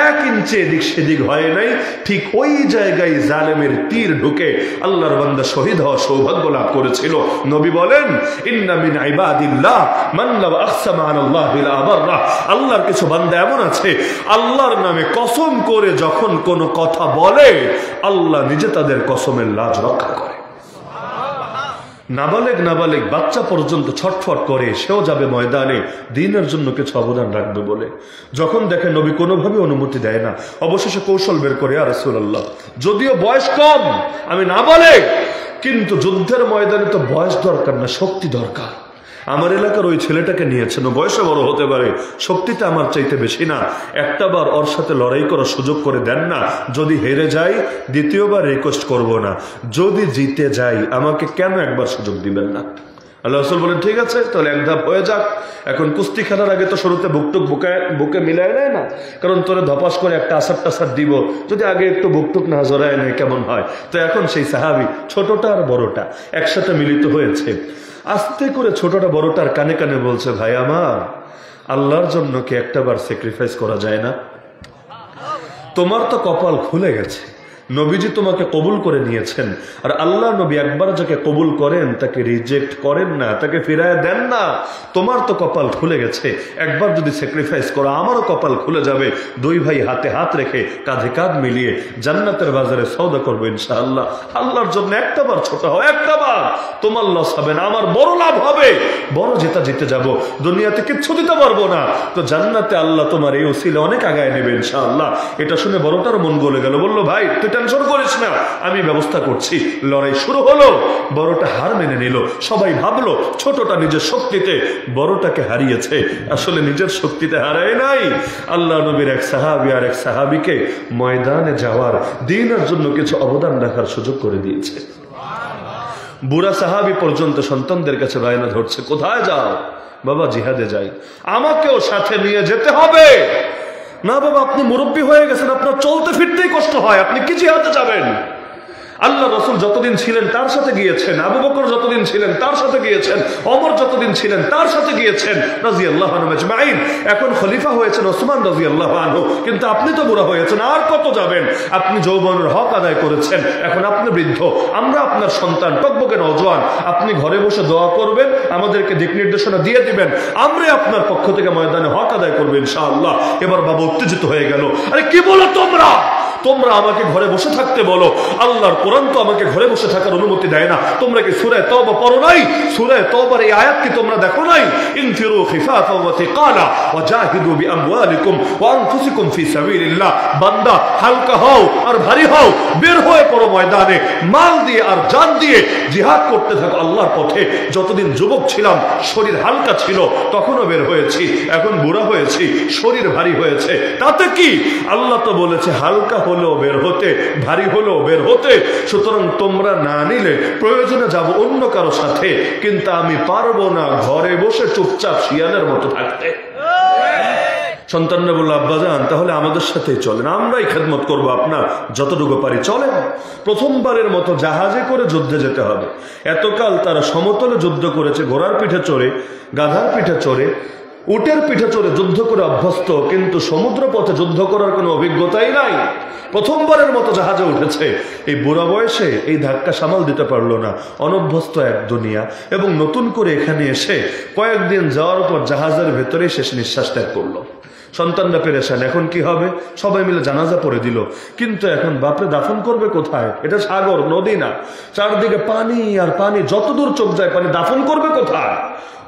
1 ইঞ্চি এদিক সেদিক হয় নাই, ঠিক ওই জায়গায় জালেমের তীর ঢুকে আল্লাহর বান্দা শহীদ হওয়ার সৌভাগ্য লাভ করেছিল। নবী বলেন, ইন্না মিন ইবাদিল্লাহ মান লাউ আকসামা আলাল্লাহি লা আবাররা। আল্লাহর কিছু বান্দা এমন আছে, আল্লাহর নামে কসম করে যখন কোনো কথা বলে, আল্লাহ নিজে তাদের কসমের লাজ রক্ষা করে। নাবালেগ বাচ্চা পর্যন্ত ছটফট করে, সেও যাবে ময়দানে দ্বীনের জন্য কিছু অবদান রাখবে বলে। যখন দেখে নবী কোনোভাবে অনুমতি দেয় না, অবশেষে কৌশল বের করে, ইয়া রাসূলুল্লাহ, যদিও বয়স কম, আমি নাবালেগ, কিন্তু যুদ্ধের ময়দানে তো বয়স দরকার না, শক্তি দরকার। আমার এলাকার ওই ছেলেটাকে নিয়েছেন, বয়সে বড় হতে পারে, শক্তিতে আমার চাইতে বেশি না, একটাবার ওর সাথে লড়াই করার সুযোগ করে দেন না। যদি হেরে যাই দ্বিতীয়বার রিকোয়েস্ট করব না, যদি জিতে যাই আমাকে কেন একবার সুযোগ দিবেন না? আল্লাহ রাসূল বলেন, ঠিক আছে, তাহলে এক ধাপ হয়ে যাক। এখন কুস্তি খেলার আগে তো শুরুতে বুকটুক বুকে মিলায় নেয় না, কারণ তোরে ধপাস করে একটা আসার দিব, যদি আগে একটু বুকটুক না জড়ায় নেয় কেমন হয়? তো এখন সেই সাহাবী, ছোটটা আর বড়টা একসাথে মিলিত হয়েছে। আস্তে করে ছোটটা বড়টার কানে কানে বলছে, ভাই আমার, আল্লাহর জন্য কি একটাবার স্যাক্রিফাইস করা যায় না? তোমার তো কপাল খুলে গেছে, নবীজি তোমাকে কবুল করে নিয়েছেন, আর আল্লাহ নবী একবার যাকে কবুল করেন তাকে রিজেক্ট করেন না, তাকে ফিরায় দেন না। তোমার তো কপাল খুলে গেছে, একবার যদি স্যাক্রিফাইস করো আমারও কপাল খুলে যাবে। দুই ভাই হাতে হাত রেখে কাঁধে কাঁধ মিলিয়ে জান্নাতের বাজারে সওদা করবো ইনশাআল্লাহ। আল্লাহর জন্য একটাবার ছোট হও, একটাবার, তোমার লস হবে না, আমার বড় লাভ হবে, বড় জিতে যাব। দুনিয়াতে কিচ্ছু দিতে পারবো না, তো জান্নাতে আল্লাহ তোমার এই উসিলে অনেক আগায় নেবে ইনশাআল্লাহ। এটা শুনে বড়টার মন গলে গেল, বললো, ভাই তুই টেনশন করিস না, আমি ব্যবস্থা করছি। লড়াই শুরু হলো, বড়টা হার মেনে নিল। সবাই ভাবলো ছোটটা নিজের শক্তিতে বড়টাকে হারিয়েছে, আসলে নিজের শক্তিতে হারায় নাই। আল্লাহ নবীর এক সাহাবী আর এক সাহাবীকে ময়দানে যাওয়ার, দ্বীনের জন্য কিছু অবদান রাখার সুযোগ করে দিয়েছে। বুড়া সাহাবী পর্যন্ত সন্তানদের কাছে বায়না ধরছে, কোথায় যাও? বাবা জিহাদে যাই। আমাকেও সাথে নিয়ে যেতে হবে। না বাবা, আপনি মুরব্বী হয়ে গেছেন, আপনার চলতে ফিরতেই কষ্ট হয়, আপনি কি জিহাদে যাবেন? আল্লাহ রসুল যতদিন ছিলেন তার সাথে গিয়েছেন, আবু বকর যতদিন ছিলেন তার সাথে গিয়েছেন, ওমর যতদিন ছিলেন তার সাথে গিয়েছেন রাদিয়াল্লাহু আনহু আজমাইন। এখন খলিফা হয়েছেন ওসমান রাদিয়াল্লাহু আনহু, কিন্তু আপনি তো বুড়া হয়েছেন, আর কত যাবেন? আপনি যৌবনের হক আদায় করেছেন, এখন আপনি বৃদ্ধ, আমরা আপনার সন্তান, টকবকে নওজোয়ান। আপনি ঘরে বসে দোয়া করবেন, আমাদেরকে দিক নির্দেশনা দিয়ে দিবেন, আমরা আপনার পক্ষ থেকে ময়দানে হক আদায় করবেন ইনশাআল্লাহ। এবার বাবা উত্তেজিত হয়ে গেল, আরে কি বলো তোমরা? তোমরা আমাকে ঘরে বসে থাকতে বলো, আল্লাহর কোরআন তো আমাকে ঘরে বসে থাকার অনুমতি দেয় না। তোমরা কি সূরা তাওবা পড়ো নাই? সূরা তাওবার এই আয়াত কি তোমরা দেখো নাই? ইনফিরু খিফাফা ওয়া থিকালা ওয়া জাহিদু বিআমওয়ালিকুম ওয়া আনফুসিকুম ফি সাবিলিল্লাহ। বান্দা হালকা হও আর ভারী হও, বের হয়ে পড়ো ময়দানে, মাল দিয়ে আর জান দিয়ে জিহাদ করতে থাকো আল্লাহর পথে। যতদিন যুবক ছিলাম শরীর হালকা ছিল, তখনও বের হয়েছি, এখন বুড়া হয়েছি, শরীর ভারী হয়েছে, তাতে কি? আল্লাহ তো বলেছে হালকা হলেও বের হতে, ভারী হলেও বের হতে। সুতরাং তোমরা না নিলে প্রয়োজনে যাব অন্য কারো সাথে, কিন্তু আমি পারবো না ঘরে বসে চুপচাপ শিয়ালের মতো থাকতে। সন্তানরা বলল, আব্বাজান তাহলে আমাদের সাথেই চলেন, আমরাই খেদমত করবো আপনার, যতটুকু পারি চলেন। প্রথমবারের মতো জাহাজে করে যুদ্ধে যেতে হবে। এতকাল তারা সমতলে যুদ্ধ করেছে, ঘোড়ার পিঠে চড়ে, গাধার পিঠে চড়ে, উটের পিঠে চড়ে যুদ্ধ করে অভ্যস্ত, কিন্তু সমুদ্র পথে যুদ্ধ করার কোনো অভিজ্ঞতাই নাই। প্রথমবারের মতো জাহাজে উঠেছে। এই বুড়া বয়সে এই ধাক্কা সামাল দিতে পারলো না, অনভ্যস্ত এক দুনিয়া, এবং নতুন করে এখানে এসে কয়েকদিন যাওয়ার পর জাহাজের ভেতরে শেষ নিঃশ্বাস ত্যাগ করলো। সন্তানরা পেরেছেন, এখন কি হবে? সবাই মিলে জানাজা পড়ে দিল, কিন্তু এখন বাপরে দাফন করবে কোথায়? এটা সাগর, নদী না, চারদিকে পানি আর পানি, যতদূর চোখ যায় পানি, দাফন করবে কোথায়?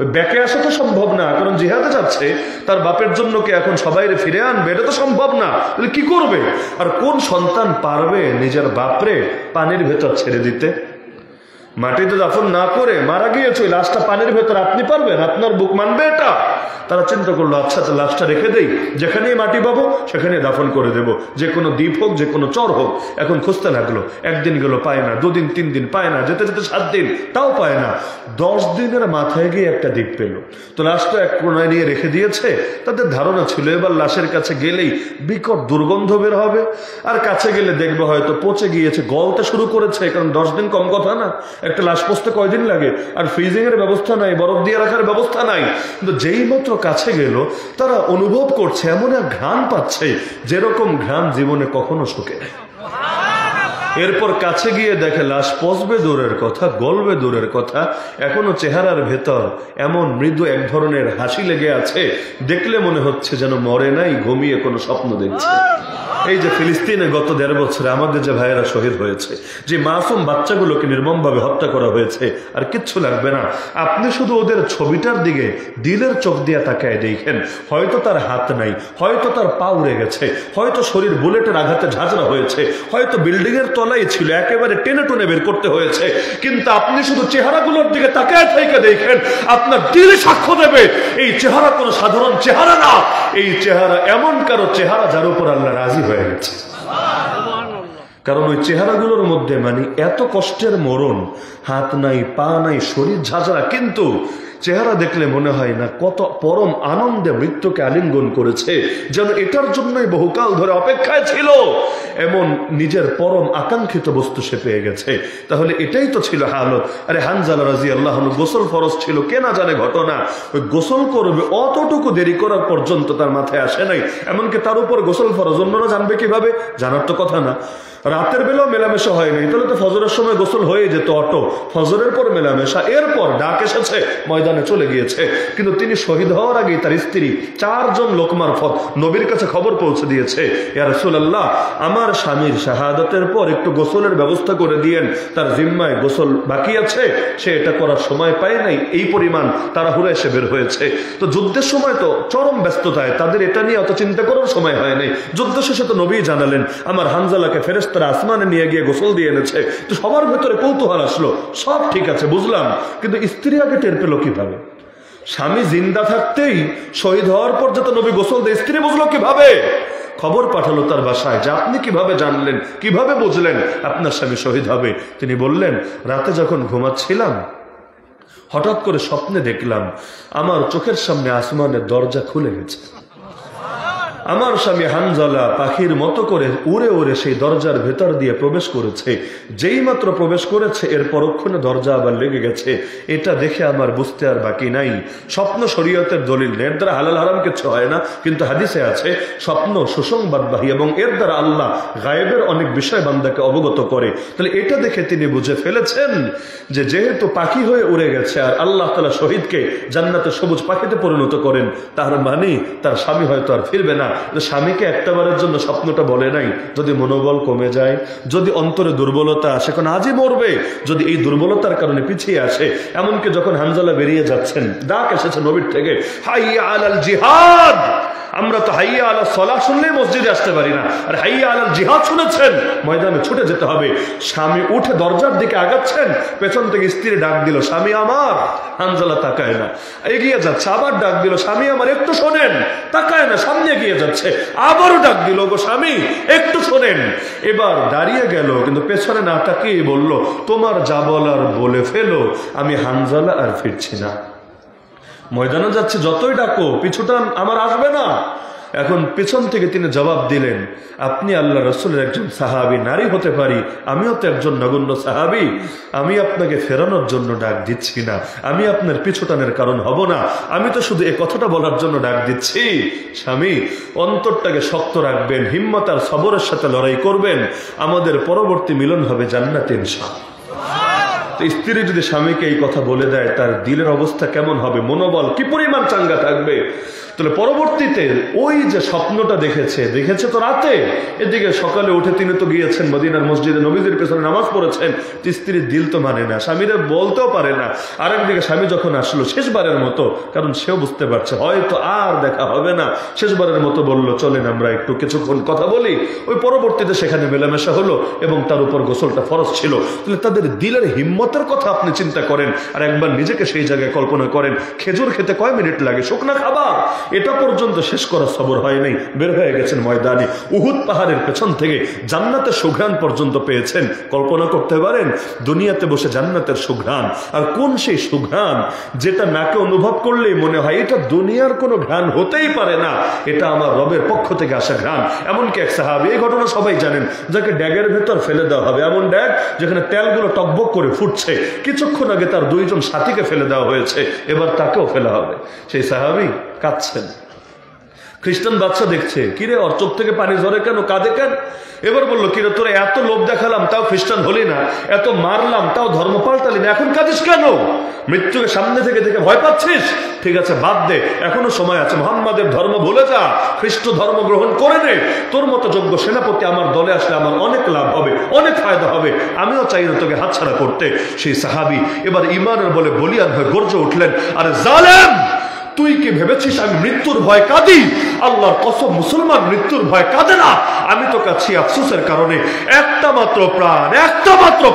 ওই ব্যাকে আসা তো সম্ভব না, কারণ জিহাদে যাচ্ছে, তার বাপের জন্য কি এখন সবাই ফিরে আনবে? এটা তো সম্ভব না। কি করবে? আর কোন সন্তান পারবে নিজের বাপরে পানির ভেতর ছেড়ে দিতে? মাটিতে দাফন না করে মারা গিয়েছে, লাশটা পানির ভেতর, আপনি পারবেন? আপনার বুক মানবে এটা? তারা চিন্তা করলো, আচ্ছা তো লাশটা রেখে দেই, যেখানেই মাটি পাবো সেখানে দাফন করে দেব, যে কোনো দ্বীপ হোক, যে কোনো চর হোক। এখন খুঁজতে লাগলো, একদিন গেল পায় না, দুদিন, 3 দিন পায় না, যেতে যেতে 7 দিন, তাও পায় না। 10 দিনের মাথায় গিয়ে একটা দ্বীপ পেল, তো লাশটা এক কোনায় নিয়ে রেখে দিয়েছে। তাদের ধারণা ছিল এবার লাশের কাছে গেলেই বিকট দুর্গন্ধ বের হবে, আর কাছে গেলে দেখবে হয়তো পচে গিয়েছে, গলতে শুরু করেছে, কারণ 10 দিন কম কথা না, একটা লাশ পচতে কয়দিন লাগে? আর ফ্রিজিং এর ব্যবস্থা নাই, বরফ দিয়ে রাখার ব্যবস্থা নাই। কিন্তু যেই মাত্র কাছে গেল, তারা অনুভব করছে এমন এক ঘ্রাণ পাচ্ছে, যেরকম ঘ্রাণ জীবনে কখনো শুকে নাই। এরপর কাছে গিয়ে দেখে লাশ পচবে দূরের কথা, গলবে দূরের কথা, এখনো চেহারার ভেতর এমন মৃদু এক ধরনের হাসি লেগে আছে, দেখলে মনে হচ্ছে যেন মরে নাই, ঘুমিয়ে কোনো স্বপ্ন দেখছে। এই যে ফিলিস্তিনে গত 1.5 বছরে আমাদের যে ভাইয়েরা শহীদ হয়েছে, যে মাসুম বাচ্চাগুলোকে নির্মমভাবে হত্যা করা হয়েছে, আর কিচ্ছু লাগবে না, আপনি শুধু ওদের ছবিটার দিকে দিলের চোখ দিয়ে তাকায় দেখেন, হয়তো তার হাত নাই, হয়তো তার পা উড়ে গেছে, হয়তো শরীর বুলেটের আঘাতে ঝাঁঝরা হয়েছে, হয়তো বিল্ডিং এর তলাই ছিল, একেবারে টেনে টুনে বের করতে হয়েছে, কিন্তু আপনি শুধু চেহারাগুলোর দিকে তাকায় থেকে দেখেন, আপনার দিল সাক্ষ্য দেবে এই চেহারা কোনো সাধারণ চেহারা না, এই চেহারা এমন কারো চেহারা যার উপর আল্লাহ রাজি হয়ে গেছে। কারণ ওই চেহারাগুলোর মধ্যে মানে এত কষ্টের মরণ, হাত নাই, পা নাই, শরীর ঝাঁঝরা, কিন্তু চেহারা দেখলে মনে হয় না কত পরম আনন্দে মৃত্যুকে আলিঙ্গন করেছে, যেন এটার জন্যই বহুকাল ধরে অপেক্ষায় ছিল, এমন নিজের পরম আকাঙ্ক্ষিত বস্তু সে পেয়ে গেছে। তাহলে এটাই তো ছিল হালত। আরে হানজালা রাদিয়াল্লাহু আনহু গোসল ফরজ ছিল, কে না জানে ঘটনা, ওই গোসল করবে অতটুকু দেরি করার পর্যন্ত তার মাথায় আসে নাই, এমনকি তার উপর গোসল ফরজ, অন্যরা জানবে কিভাবে? জানার তো কথা না। রাতের বেলাও মেলামেশা হয় নাই, তাহলে তো ফজরের সময় গোসল হয়ে যেত অটো, ফজরের পর মেলামেশা, এরপর ডাক এসেছে ময়দানে ময়দানে চলে গিয়েছে, কিন্তু তিনি শহীদ হওয়ার আগেই তার স্ত্রী 4 জন লোক মারফত নবীর কাছে খবর পৌঁছে দিয়েছে, ইয়া রাসূলুল্লাহ, আমার স্বামীর শাহাদাতের পর একটু গোসলের ব্যবস্থা করে দিয়েন, তার জিম্মায় গোসল বাকি আছে, সে এটা করার সময় পায় নাই, এই পরিমাণ তাড়াহুড়া এসে বের হয়েছে। তো যুদ্ধের সময় তো চরম ব্যস্ততায় তাদের এটা নিয়ে অত চিন্তা করার সময় হয় নাই। যুদ্ধ শেষে তো নবী জানালেন আমার হানজালাকে ফেরেশতারা আসমানে নিয়ে গিয়ে গোসল দিয়ে এনেছে। তো সবার ভেতরে কৌতূহল আসলো, সব ঠিক আছে বুঝলাম, কিন্তু স্ত্রী আগে টের পেল কিভাবে? স্বামী জিন্দা থাকতেই শহীদ হওয়ার পর যত নবী গোসল দেয়, স্ত্রী বুঝলো কিভাবে? খবর পাঠালো তার বাসায় যে আপনি কিভাবে জানলেন, কিভাবে বুঝলেন আপনার স্বামী শহীদ হবে? তিনি বললেন, রাতে যখন ঘুমাচ্ছিলাম হঠাৎ করে স্বপ্নে দেখলাম আমার চোখের সামনে আসমানের দরজা খুলে গেছে, আমার স্বামী হানজালা পাখির মতো করে উড়ে উড়ে সেই দরজার ভেতর দিয়ে প্রবেশ করেছে। যেই মাত্র প্রবেশ করেছে এর পরক্ষণে দরজা আবার লেগে গেছে। এটা দেখে আমার বুঝতে আর বাকি নাই, স্বপ্ন শরীয়তের দলিল, এর দ্বারা হালাল হারাম কিছু হয় না, কিন্তু হাদিসে আছে স্বপ্ন সুসংবাদবাহী এবং এর দ্বারা আল্লাহ গায়েবের অনেক বিষয় বান্দাকে অবগত করে। তাহলে এটা দেখে তিনি বুঝে ফেলেছেন যে যেহেতু পাখি হয়ে উড়ে গেছে আর আল্লাহ তাআলা শহীদকে জান্নাতে সবুজ পাখিতে পরিণত করেন, তার মানে তার স্বামী হয়তো আর ফিরবে না। স্বামীকে একটাবারের জন্য স্বপ্নটা বলে নাই, যদি মনোবল কমে যায়, যদি অন্তরে দুর্বলতা আসে, কারণ আজই মরবে, যদি এই দুর্বলতার কারণে পিছিয়ে আসে। এমনকি যখন হানজালা বেরিয়ে যাচ্ছেন, ডাক এসেছে নবীর থেকে, হাইয়া আলাল জিহাদ। আমরা তো হাইয়া আলা সলাহ শুনলেই মসজিদে আসতে পারি না, আর হাইয়া আলাল জিহাদ শুনেছেন, ময়দানে ছুটে যেতে হবে। স্বামী উঠে দরজার দিকে আগাচ্ছেন, পেছন থেকে স্ত্রী ডাক দিল, স্বামী আমার। হানজালা তাকায় না, এগিয়ে যাচ্ছে, আবার ডাক দিল, স্বামী আমার একটু শোনেন, তাকায় না, সামনে এগিয়ে যাচ্ছে, আবারও ডাক দিল, গো স্বামী একটু শোনেন। এবার দাঁড়িয়ে গেল, কিন্তু পেছনে না তাকিয়ে বলল, তোমার যা বলার বলে ফেলো, আমি হানজালা আর ফিরছি না। ময়দানে যাচ্ছে, যতই ডাকো পিছুটা আমার আসবে না। এখন পেছন থেকে তিনি জবাব দিলেন, আপনি আল্লাহ রাসূলের একজন সাহাবী নারী হতে পারি, আমিও তো একজন নগণ্য সাহাবী, আমি আপনাকে ফেরানোর জন্য ডাক দিচ্ছি না, আমি আপনার পিছুটানের কারণ হব না, আমি তো শুধু এই কথাটা বলার জন্য ডাক দিচ্ছি। স্বামী অন্তরটাকে শক্ত রাখবেন, হিম্মত আর সবরের সাথে লড়াই করবেন, আমাদের পরবর্তী মিলন হবে জান্নাতে ইনশাআল্লাহ। স্ত্রী যদি স্বামীকে এই কথা বলে দেয়, তার দিলের অবস্থা কেমন হবে, মনোবল কি পরিমাণ চাঙ্গা থাকবে। তাহলে পরবর্তীতে ওই যে স্বপ্নটা দেখেছে তো রাতে, এদিকে সকালে উঠে তিনি তো গিয়েছেন মদিনার মসজিদে, নবীজির পেছনে নামাজ পড়েছেন, স্ত্রীর দিল তো মানে না, স্বামীরা বলতেও পারে না। আরেকদিকে স্বামী যখন আসলো শেষবারের মতো, কারণ সেও বুঝতে পারছে হয়তো আর দেখা হবে না, শেষবারের মতো বলল, চলেন আমরা একটু কিছুক্ষণ কথা বলি। ওই পরবর্তীতে সেখানে মেলামেশা হলো এবং তার উপর গোসলটা ফরজ ছিল। তাহলে তাদের দিলের হিম্মতের কথা আপনি চিন্তা করেন, আর একবার নিজেকে সেই জায়গায় কল্পনা করেন, খেজুর খেতে কয় মিনিট লাগে, শুকনা খাবার, এটা পর্যন্ত শেষ করার সবর হয় নাই, বের হয়ে গেছেন ময়দানে। উহুদ পাহাড়ের পেছন থেকে জান্নাতের সুঘ্রাণ পর্যন্ত পেয়েছেন। কল্পনা করতে পারেন দুনিয়াতে বসে জান্নাতের সুঘ্রাণ, আর কোন সেই সুঘ্রাণ যেটা নাকে অনুভব করলেই মনে হয় এটা দুনিয়ার কোনো ঘ্রাণ হতেই পারে না, এটা আমার রবের পক্ষ থেকে আসা ঘ্রাণ। এমনকি এক সাহাবী, এই ঘটনা সবাই জানেন, যাকে ড্যাগের ভেতর ফেলে দেওয়া হবে, এমন ড্যাগ যেখানে তেলগুলো টকবক করে ফুটছে, কিছুক্ষণ আগে তার 2 জন সাথীকে ফেলে দেওয়া হয়েছে, এবার তাকেও ফেলা হবে। সেই সাহাবী কাঁদছেন, খ্রিস্টান বাচ্চা দেখছে, কিরে ওর চোখ থেকে পানি ঝরে কেন, কাঁদে কেন? এবার বললো, কিরে তোরা এত লোভ দেখালাম তাও খ্রিস্টান হলি না, এত মারলাম তাও ধর্ম পাল্টালি না, এখন কাঁদিস কেন? মৃত্যুকে সামনে থেকে দেখে ভয় পাচ্ছিস? ঠিক আছে বাদ দে, এখনো সময় আছে, মুহাম্মাদের ধর্ম ভুলে যা, খ্রিস্ট ধর্ম গ্রহণ করে নে, তোর মতো যোগ্য সেনাপতি আমার দলে আসলে আমার অনেক লাভ হবে, অনেক ফায়দা হবে, আমিও চাই না তোকে হাতছাড়া করতে। সেই সাহাবী এবার ইমানের বলে বলিয়ান হয়ে গর্জে উঠলেন, আরে জালেম, তুই কি ভেবেছিস আমি মৃত্যুর ভয় কাঁদি? আল্লাহর কসম, মুসলমান মৃত্যুর ভয় কাঁদে না। আমি তো কাছি আফসোসের কারণে একটা মাত্র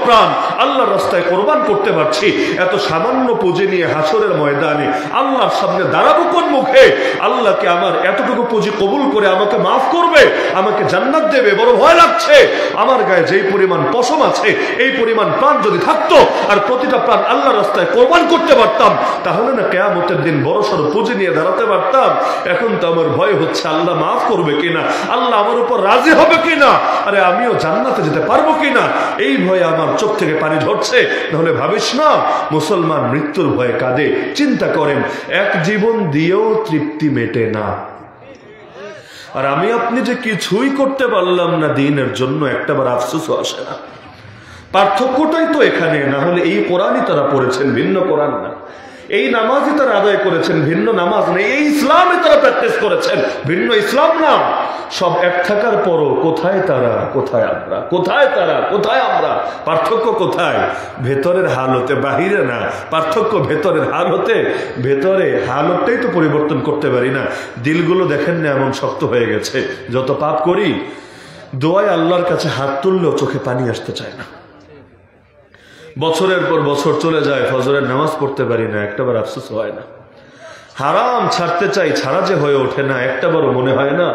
প্রাণ আল্লাহর রাস্তায় কোরবান করতে পারছি। এত সামান্য পুঁজি নিয়ে হাসরের ময়দানে আল্লাহর সামনে দাঁড়াবো কোন মুখে? আল্লাহকে আমার এতটুকু পুঁজি কবুল করে আমাকে মাফ করবে, আমাকে জান্নাত দেবে, বড় ভয় লাগছে। আমার গায়ে যেই পরিমাণ পশম আছে, এই পরিমাণ প্রাণ যদি থাকতো আর প্রতিটা প্রাণ আল্লাহর রাস্তায় কোরবান করতে পারতাম, তাহলে না কিয়ামতের দিন বড় সড় পুঁজি নিয়ে দাঁড়াতে পারতাম। এখন তো আমার ভয় হচ্ছে আল্লাহ মাফ করবে কিনা, আল্লাহ আমার উপর রাজি হবে কিনা, আরে আমিও জান্নাতে যেতে পারবো কিনা, এই ভয়ে আমার চোখ থেকে পানি ঝরছে। তাহলে ভাবিস না মুসলমান মৃত্যুর ভয়ে কাঁদে। চিন্তা করেন, এক জীবন দিয়েও তৃপ্তি মেটে না, আর আমি আপনি যে কিছুই করতে পারলাম না দিনের জন্য, একটাবার আফসোসও আসে না। পার্থক্যটাই তো এখানে, না হলে এই কোরআনই তারা পড়েছেন, ভিন্ন কোরআন না। এই নামাজই তারা আদায় করেছেন, ভিন্ন নামাজ নেই। এই ইসলামই তারা প্র্যাকটিস করেছেন, ভিন্ন ইসলাম না। সব এক থাকার পরও কোথায় তারা, কোথায় আমরা, কোথায় তারা, কোথায় আমরা? পার্থক্য কোথায়? ভেতরের হালতে, বাহিরে না। পার্থক্য ভেতরের হালতে। ভেতরে হালতটাই তো পরিবর্তন করতে পারি না। দিলগুলো দেখেন না এমন শক্ত হয়ে গেছে। যত পাপ করি, দোয়ায় আল্লাহর কাছে হাত তুললেও চোখে পানি আসতে চায় না। বছরের পর বছর চলে যায়, ফজরের নামাজ পড়তে পারি না, একটাবার আফসোস হয় না। হারাম ছাড়তে চাই, ছাড়া যে হয়ে ওঠে না, একটাবারও মনে হয় না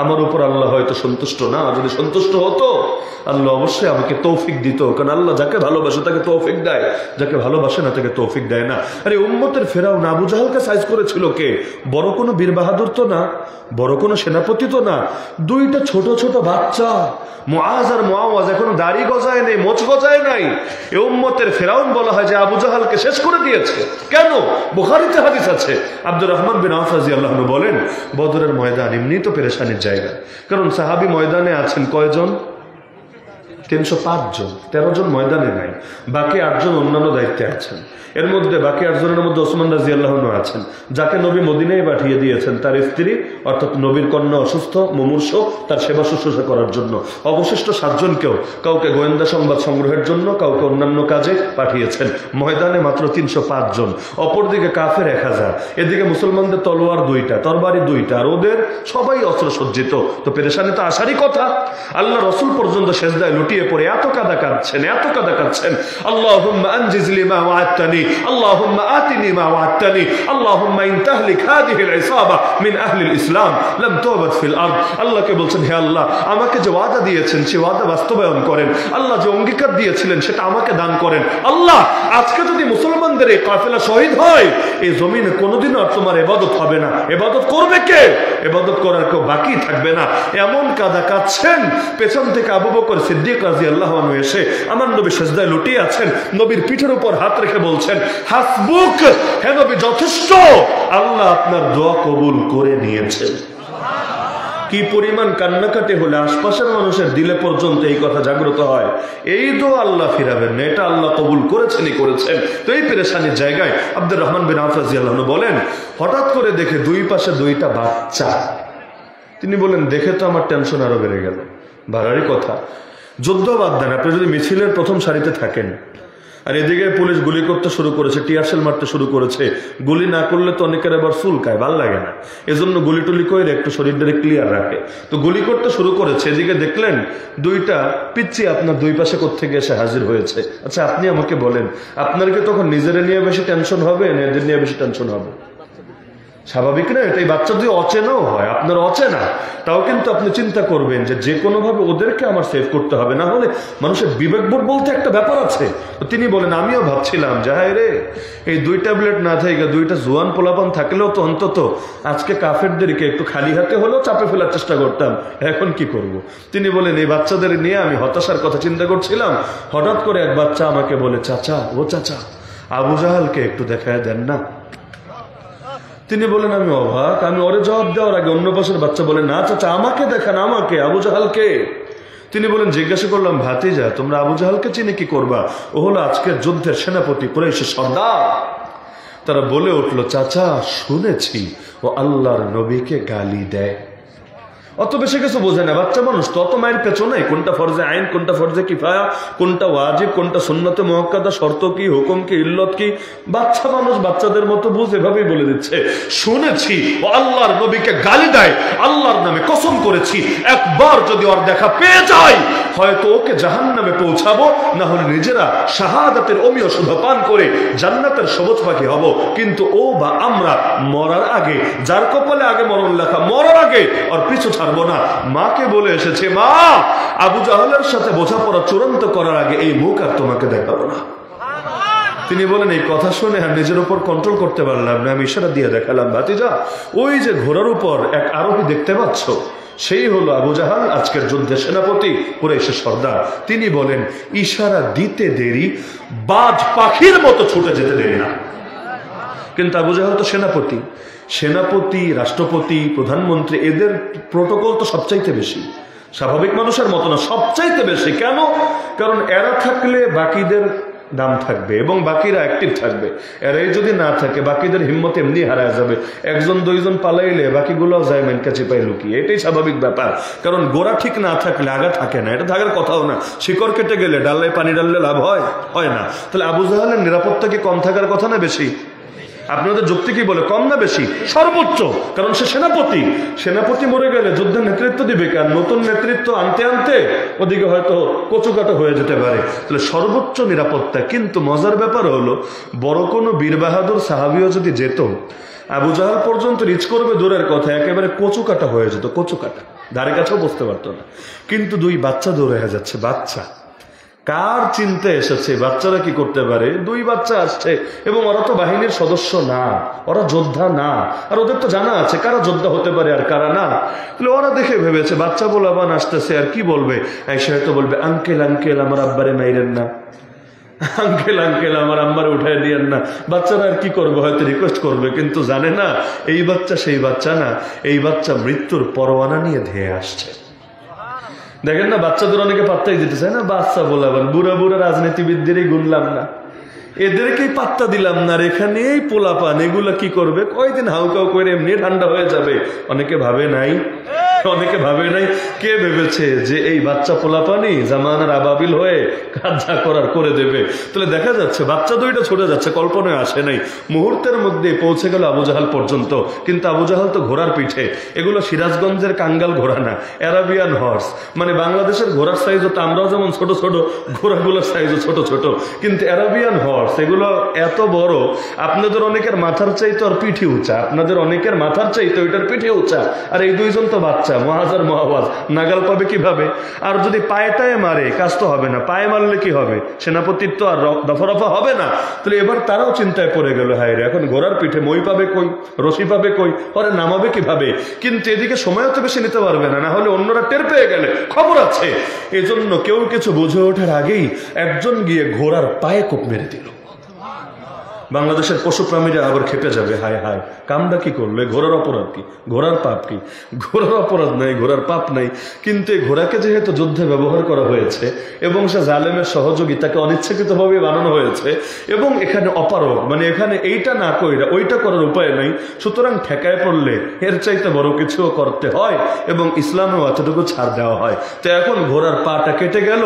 আমার উপর আল্লাহ হয়তো সন্তুষ্ট না। যদি সন্তুষ্ট হতো আল্লাহ অবশ্যই আমাকে তৌফিক দিত, কারণ আল্লাহ যাকে ভালোবাসে তাকে তৌফিক দেয়, যাকে ভালোবাসে না তাকে তৌফিক দেয় না। আরে উম্মতের ফেরাউন আবু জাহালকে সাইজ করেছিল কে? বড় কোনো বীর বাহাদুর তো না, বড় কোনো সেনাপতি তো না, দুইটা ছোট ছোট বাচ্চা, মুআজ আর মুআওয়াজ, এখনো দাড়ি গজায় নেই, মোচ গজায় নাই। এই উম্মতের ফেরাউন বলা হয় যে আবু জাহালকে শেষ করে দিয়েছে। কেন? বুখারীতে হাদিস আছে, আব্দুর রহমান বিন আওফ রাদিয়াল্লাহু আনহু বলেন, বদরের ময়দান এমনি তো পেরেশানির জায়গা, কারণ সাহাবী ময়দানে আছেন কয়জন? 305 জন। 13 জন ময়দানে নাই, বাকি 8 জন অন্যান্য দায়িত্বে আছেন। এর মধ্যে বাকি 8 জনের মধ্যে ওসমান রাদিয়াল্লাহু আনহু আছেন, যাকে নবী মদিনায় পাঠিয়ে দিয়েছেন তার স্ত্রী অর্থাৎ নবীর কন্যা অসুস্থ, মুমূর্ষ, তার সেবা শুশ্রূষা করার জন্য। অবশিষ্ট 7 জনকেও কাউকে গোয়েন্দা সংবাদ সংগ্রহের জন্য, কাউকে অন্যান্য কাজে পাঠিয়েছেন। ময়দানে মাত্র 305 জন। অপরদিকে কাফের 1000, এদিকে মুসলমানদের তলোয়ার 2টা, তরবারি 2টা, আর ওদের সবাই অস্ত্র সজ্জিত। তো পেরেশানি তো আসারই কথা। আল্লাহ রসুল পর্যন্ত সেজদায় লুটিয়ে পড়ে এত কাঁদা কাঁদছেন, এত কাঁদা কাঁদছেন, আল্লাহুম্মা আনজিজলি মা ওয়া'আদতানি, আল্লাহুম্মা আতিনি মা ওয়া'আদতানি, আল্লাহুম্মা ইন তাহলিক হাদিহিল ইসাবা মিন আহলিল ইসলাম লাম তুবাদ ফিল আরদ। আল্লাহকে বলছেন, হে আল্লাহ, আমাকে যে ওয়াদা দিয়েছেন সে ওয়াদা বাস্তবায়ন করেন। আল্লাহ যে অঙ্গীকার দিয়েছিলেন সেটা আমাকে দান করেন। আল্লাহ, আজকে যদি মুসলমানদের এই কাফেলা শহীদ হয়, এই জমিনে কোনোদিনও আর তোমার ইবাদত হবে না। ইবাদত করবে কে? ইবাদত করার কেউ বাকি থাকবে না। এমন কাঁদা কাঁদছেন, পেছন থেকে আবু বকর সিদ্দিক রাদিয়াল্লাহু আনহু এসে আমার নবী সেজদায় লুটিয়ে আছেন, নবীর পিঠের উপর হাত রেখে বলছেন, হাসবুক, হে নবী যথেষ্ট, আল্লাহ আপনার দোয়া কবুল করে নিয়েছেন। কি পরিমাণ কান্নাকাটি হলে আশপাশের মানুষের দিলে পর্যন্ত এই কথা জাগ্রত হয়, এই দোয়া আল্লাহ ফিরাবেন না, এটা আল্লাহ কবুল করেছেনই করেছেন। তো এই পেরেশানির জায়গায় আব্দুর রহমান বিন আওফ রাদিয়াল্লাহু আনহু বলেন, হঠাৎ করে দেখে দুই পাশে 2টা বাচ্চা। তিনি বলেন, দেখে তো আমার টেনশন আরো বেড়ে গেল। ভাড়ারই কথা, যুদ্ধ বাদ দেন, আপনি যদি মিছিলের প্রথম সারিতে থাকেন আর এদিকে পুলিশ গুলি করতে শুরু করেছে, টিয়ারশেল মারতে শুরু করেছে, গুলি না করলে তো অনেকের আবার চুলকায়, ভাল লাগে না, এজন্য গুলি টুলি করে একটু শরীরটাকে ক্লিয়ার রাখে। তো গুলি করতে শুরু করেছে, এদিকে দেখলেন 2টা পিচ্চি আপনার দুই পাশে কোত্থেকে এসে হাজির হয়েছে। আচ্ছা, আপনি আমাকে বলেন, আপনার কি তখন নিজের নিয়ে বেশি টেনশন হবে না এদের নিয়ে বেশি টেনশন হবে? স্বাভাবিক না? এটাই বাচ্চা যদি অচেনাও হয়, আপনার অচেনা, তাও কিন্তু আপনি চিন্তা করবেন যে যে কোনোভাবে ওদেরকে আমার সেভ করতে হবে, না হলে মানুষের বিবেকবোধ বলতে একটা ব্যাপার আছে। তিনি বলেন, আমিও ভাবছিলাম যে হায় রে, এই 2 ট্যাবলেট না থেকে 2টা জোয়ান পোলাপান থাকলেও তো অন্তত আজকে কাফেরদেরকে একটু খালি হাতে হলেও চাপে ফেলার চেষ্টা করতাম, এখন কি করব। তিনি বলেন, এই বাচ্চাদের নিয়ে আমি হতাশার কথা চিন্তা করছিলাম, হঠাৎ করে এক বাচ্চা আমাকে বলে, চাচা, ও চাচা, আবু জাহালকে একটু দেখায় দেন না। তিনি বলেন, আমি অবাক। আমি ওরে জবাব দেওয়ার আগে অন্য পাশের বাচ্চা বলে, না চাচা, আমাকে দেখান, আমাকে, আবু জাহালকে। তিনি বলেন, জিজ্ঞাসা করলাম, ভাতিজা, তোমরা আবু জাহালকে চিনে কি করবা? ও হলো আজকের যুদ্ধের সেনাপতি, কুরাইশের সর্দার। তারা বলে উঠল, চাচা, শুনেছি ও আল্লাহর নবীকে গালি দেয়। অত বেশি কিছু বোঝে না, বাচ্চা মানুষ তো, অত মায়ের পেছনে কোনটা ফরজে আইন, কোনটা ফরজে কিফায়া, কোনটা ওয়াজিব, কোনটা সুন্নতে মুআক্কাদা, শর্ত কি, হুকুম কি, ইল্লত কি, বাচ্চা মানুষ বাচ্চাদের মতো বুঝ এভাবেই বলে দিচ্ছে। শুনেছি ও আল্লাহর নবীকে গালি দেয়, আল্লাহর নামে কসম করেছি একবার যদি ওর দেখা পেয়ে যায়, হয়তো ওকে জাহান্নামে পৌঁছাবো, না হলে নিজেরা শাহাদাতের অমীয় সুধা পান করে জান্নাতের সবুজ পাখি হব। কিন্তু ও বা আমরা মরার আগে, যার কপালে আগে মরণ লেখা, মরার আগে ওর পিছু ছাড়বো না। মাকে বলে এসেছে, মা, আবু জাহালের সাথে বোঝাপড়া চূড়ান্ত করার আগে এই মুখ আর তোমাকে দেখাবো না। তিনি বলেন, এই কথা শুনে আর নিজের উপর কন্ট্রোল করতে পারলাম না, আমি ইশারা দিয়ে দেখালাম, ভাতিজা, ওই যে ঘোড়ার উপর এক আরোহী দেখতে পাচ্ছ, সেই হলো আবু জাহাল, আজকের যুদ্ধের সেনাপতি, কুরাইশের সর্দার। তিনি বলেন, ইশারা দিতে দেরি, বাজ পাখির মতো ছুটে যেতে দেরি না। কিন্তু আবু জাহাল তো সেনাপতি, সেনাপতি, রাষ্ট্রপতি, প্রধানমন্ত্রী, এদের প্রোটোকল তো সবচাইতে বেশি, স্বাভাবিক মানুষের মতো না, সবচাইতে বেশি। কেন? কারণ এরা থাকলে বাকিদের দাম থাকবে এবং বাকিরা অ্যাক্টিভ থাকবে। এরাই যদি না থাকে বাকিদের হিম্মত এমনি হারায় যাবে। একজন দুইজন পালাইলে বাকিগুলোও যায় মাইনকা চিপায় লুকিয়ে, এটাই স্বাভাবিক ব্যাপার। কারণ গোড়া ঠিক না থাকলে আগা থাকে না, এটা থাকার কথাও না। শিকড় কেটে গেলে ডাল্লায় পানি ডাললে লাভ হয়? হয় না। তাহলে আবু জাহালের নিরাপত্তা কি কম থাকার কথা না বেশি? আপনাদের যুক্তি কি বলে, কম না বেশি? সর্বোচ্চ, কারণ সে সেনাপতি। সেনাপতি মরে গেলে যুদ্ধের নেতৃত্ব দিবে কার? নতুন নেতৃত্ব আনতে আনতে ওদিকে হয়তো কচুকাটা হয়ে যেতে পারে। তাহলে সর্বোচ্চ নিরাপত্তা। কিন্তু মজার ব্যাপার হলো, বড় কোনো বীর বাহাদুর সাহাবিও যদি যেত, আবু জাহাল পর্যন্ত রিচ করবে দূরের কথা, একেবারে কচুকাটা হয়ে যেত। কচুকাটা ধারে কাছেও বসতে পারতো না। কিন্তু দুই বাচ্চা দৌড়ে যাচ্ছে। বাচ্চা কার চিন্তা এসেছে? বাচ্চারা কি করতে পারে? দুই বাচ্চা আসছে এবং ওরা তো বাহিনীর সদস্য না, ওরা যোদ্ধা না। আর ওদের তো জানা আছে কারা যোদ্ধা হতে পারে আর কারা না। তাহলে ওরা দেখে ভেবেছে বাচ্চা বলাবান আসতেছে, আর কি বলবে? সে হয়তো বলবে, আঙ্কেল আঙ্কেল আমার আব্বারে মাইরেন না, আঙ্কেল আঙ্কেল আমার আম্মারে উঠাই দিয়েন না। বাচ্চারা আর কি করবে? হয়তো রিকোয়েস্ট করবে, কিন্তু জানে না এই বাচ্চা সেই বাচ্চা না। এই বাচ্চা মৃত্যুর পরোয়ানা নিয়ে ধেয়ে আসছে। দেখেন না, বাচ্চাদের অনেকে পাত্তাই দিতে চায় না। বাচ্চা বলাবেন, বুড়া বুড়া রাজনীতিবিদদেরই গুনলাম না, এদেরকেই পাত্তা দিলাম না। আর এখানে এই পোলাপান এগুলা কি করবে? কয়দিন হাউকাউ করে এমনি ঠান্ডা হয়ে যাবে। অনেকে ভাবে নাই, অনেকে ভাবে নাই। কে ভেবেছে যে এই বাচ্চা পোলাপানি জামানার আবাবিল হয়ে কাজ যা করার করে দেবে? তাহলে দেখা যাচ্ছে বাচ্চা দুইটা ছুটে যাচ্ছে, কল্পনায় আসে নাই। মুহূর্তের মধ্যে পৌঁছে গেল আবু জাহাল পর্যন্ত। কিন্তু আবু জাহাল তো ঘোড়ার পিঠে। এগুলো সিরাজগঞ্জের কাঙ্গাল ঘোড়া না, অ্যারাবিয়ান হর্স। মানে বাংলাদেশের ঘোড়ার সাইজও তো, আমরাও যেমন ছোট ছোট, ঘোড়াগুলোর সাইজও ছোট ছোট, কিন্তু অ্যারাবিয়ান হর্স এগুলো এত বড়। আপনাদের অনেকের মাথার চাইতে আর পিঠে উঁচা, আপনাদের অনেকের মাথার চাইতে ওইটার পিঠে উঁচা। আর এই দুইজন তো বাচ্চা, মহাজার মহাওয়াজ, নাগাল পাবে কিভাবে? আর যদি পায়েটায় মারে কাজ তো হবে না, পায়ে মারলে কি হবে? সেনাপতির তো আর দফা রফা হবে না। তাহলে এবার তারাও চিন্তায় পড়ে গেল, হায় রে, এখন ঘোড়ার পিঠে মই পাবে কই, রশি পাবে কই, পরে নামাবে কিভাবে? কিন্তু এদিকে সময়ও তো বেশি নিতে পারবে না, না হলে অন্যরা টের পেয়ে গেলে খবর আছে। এজন্য কেউ কিছু বুঝে ওঠার আগেই একজন গিয়ে ঘোড়ার পায়ে কোপ মেরে দিল। বাংলাদেশের পশুপ্রাণীরা আবার খেপে যাবে, হায় হায় কামটা কি করলে? ঘোড়ার অপরাধ কি? ঘোড়ার পাপ কি? ঘোড়ার অপরাধ নাই, ঘোড়ার পাপ নাই। কিন্তু এই ঘোড়াকে যেহেতু যুদ্ধে ব্যবহার করা হয়েছে এবং সে জালেমের সহযোগী, তাকে অনিচ্ছাকৃতভাবে বানানো হয়েছে এবং এখানে অপারগ, মানে এখানে এইটা না কইরা ওইটা করার উপায় নাই। সুতরাং ঠেকায় পড়লে এর চাইতে বড় কিছুও করতে হয় এবং ইসলামেও এতটুকু ছাড় দেওয়া হয়। তো এখন ঘোড়ার পাটা কেটে গেল।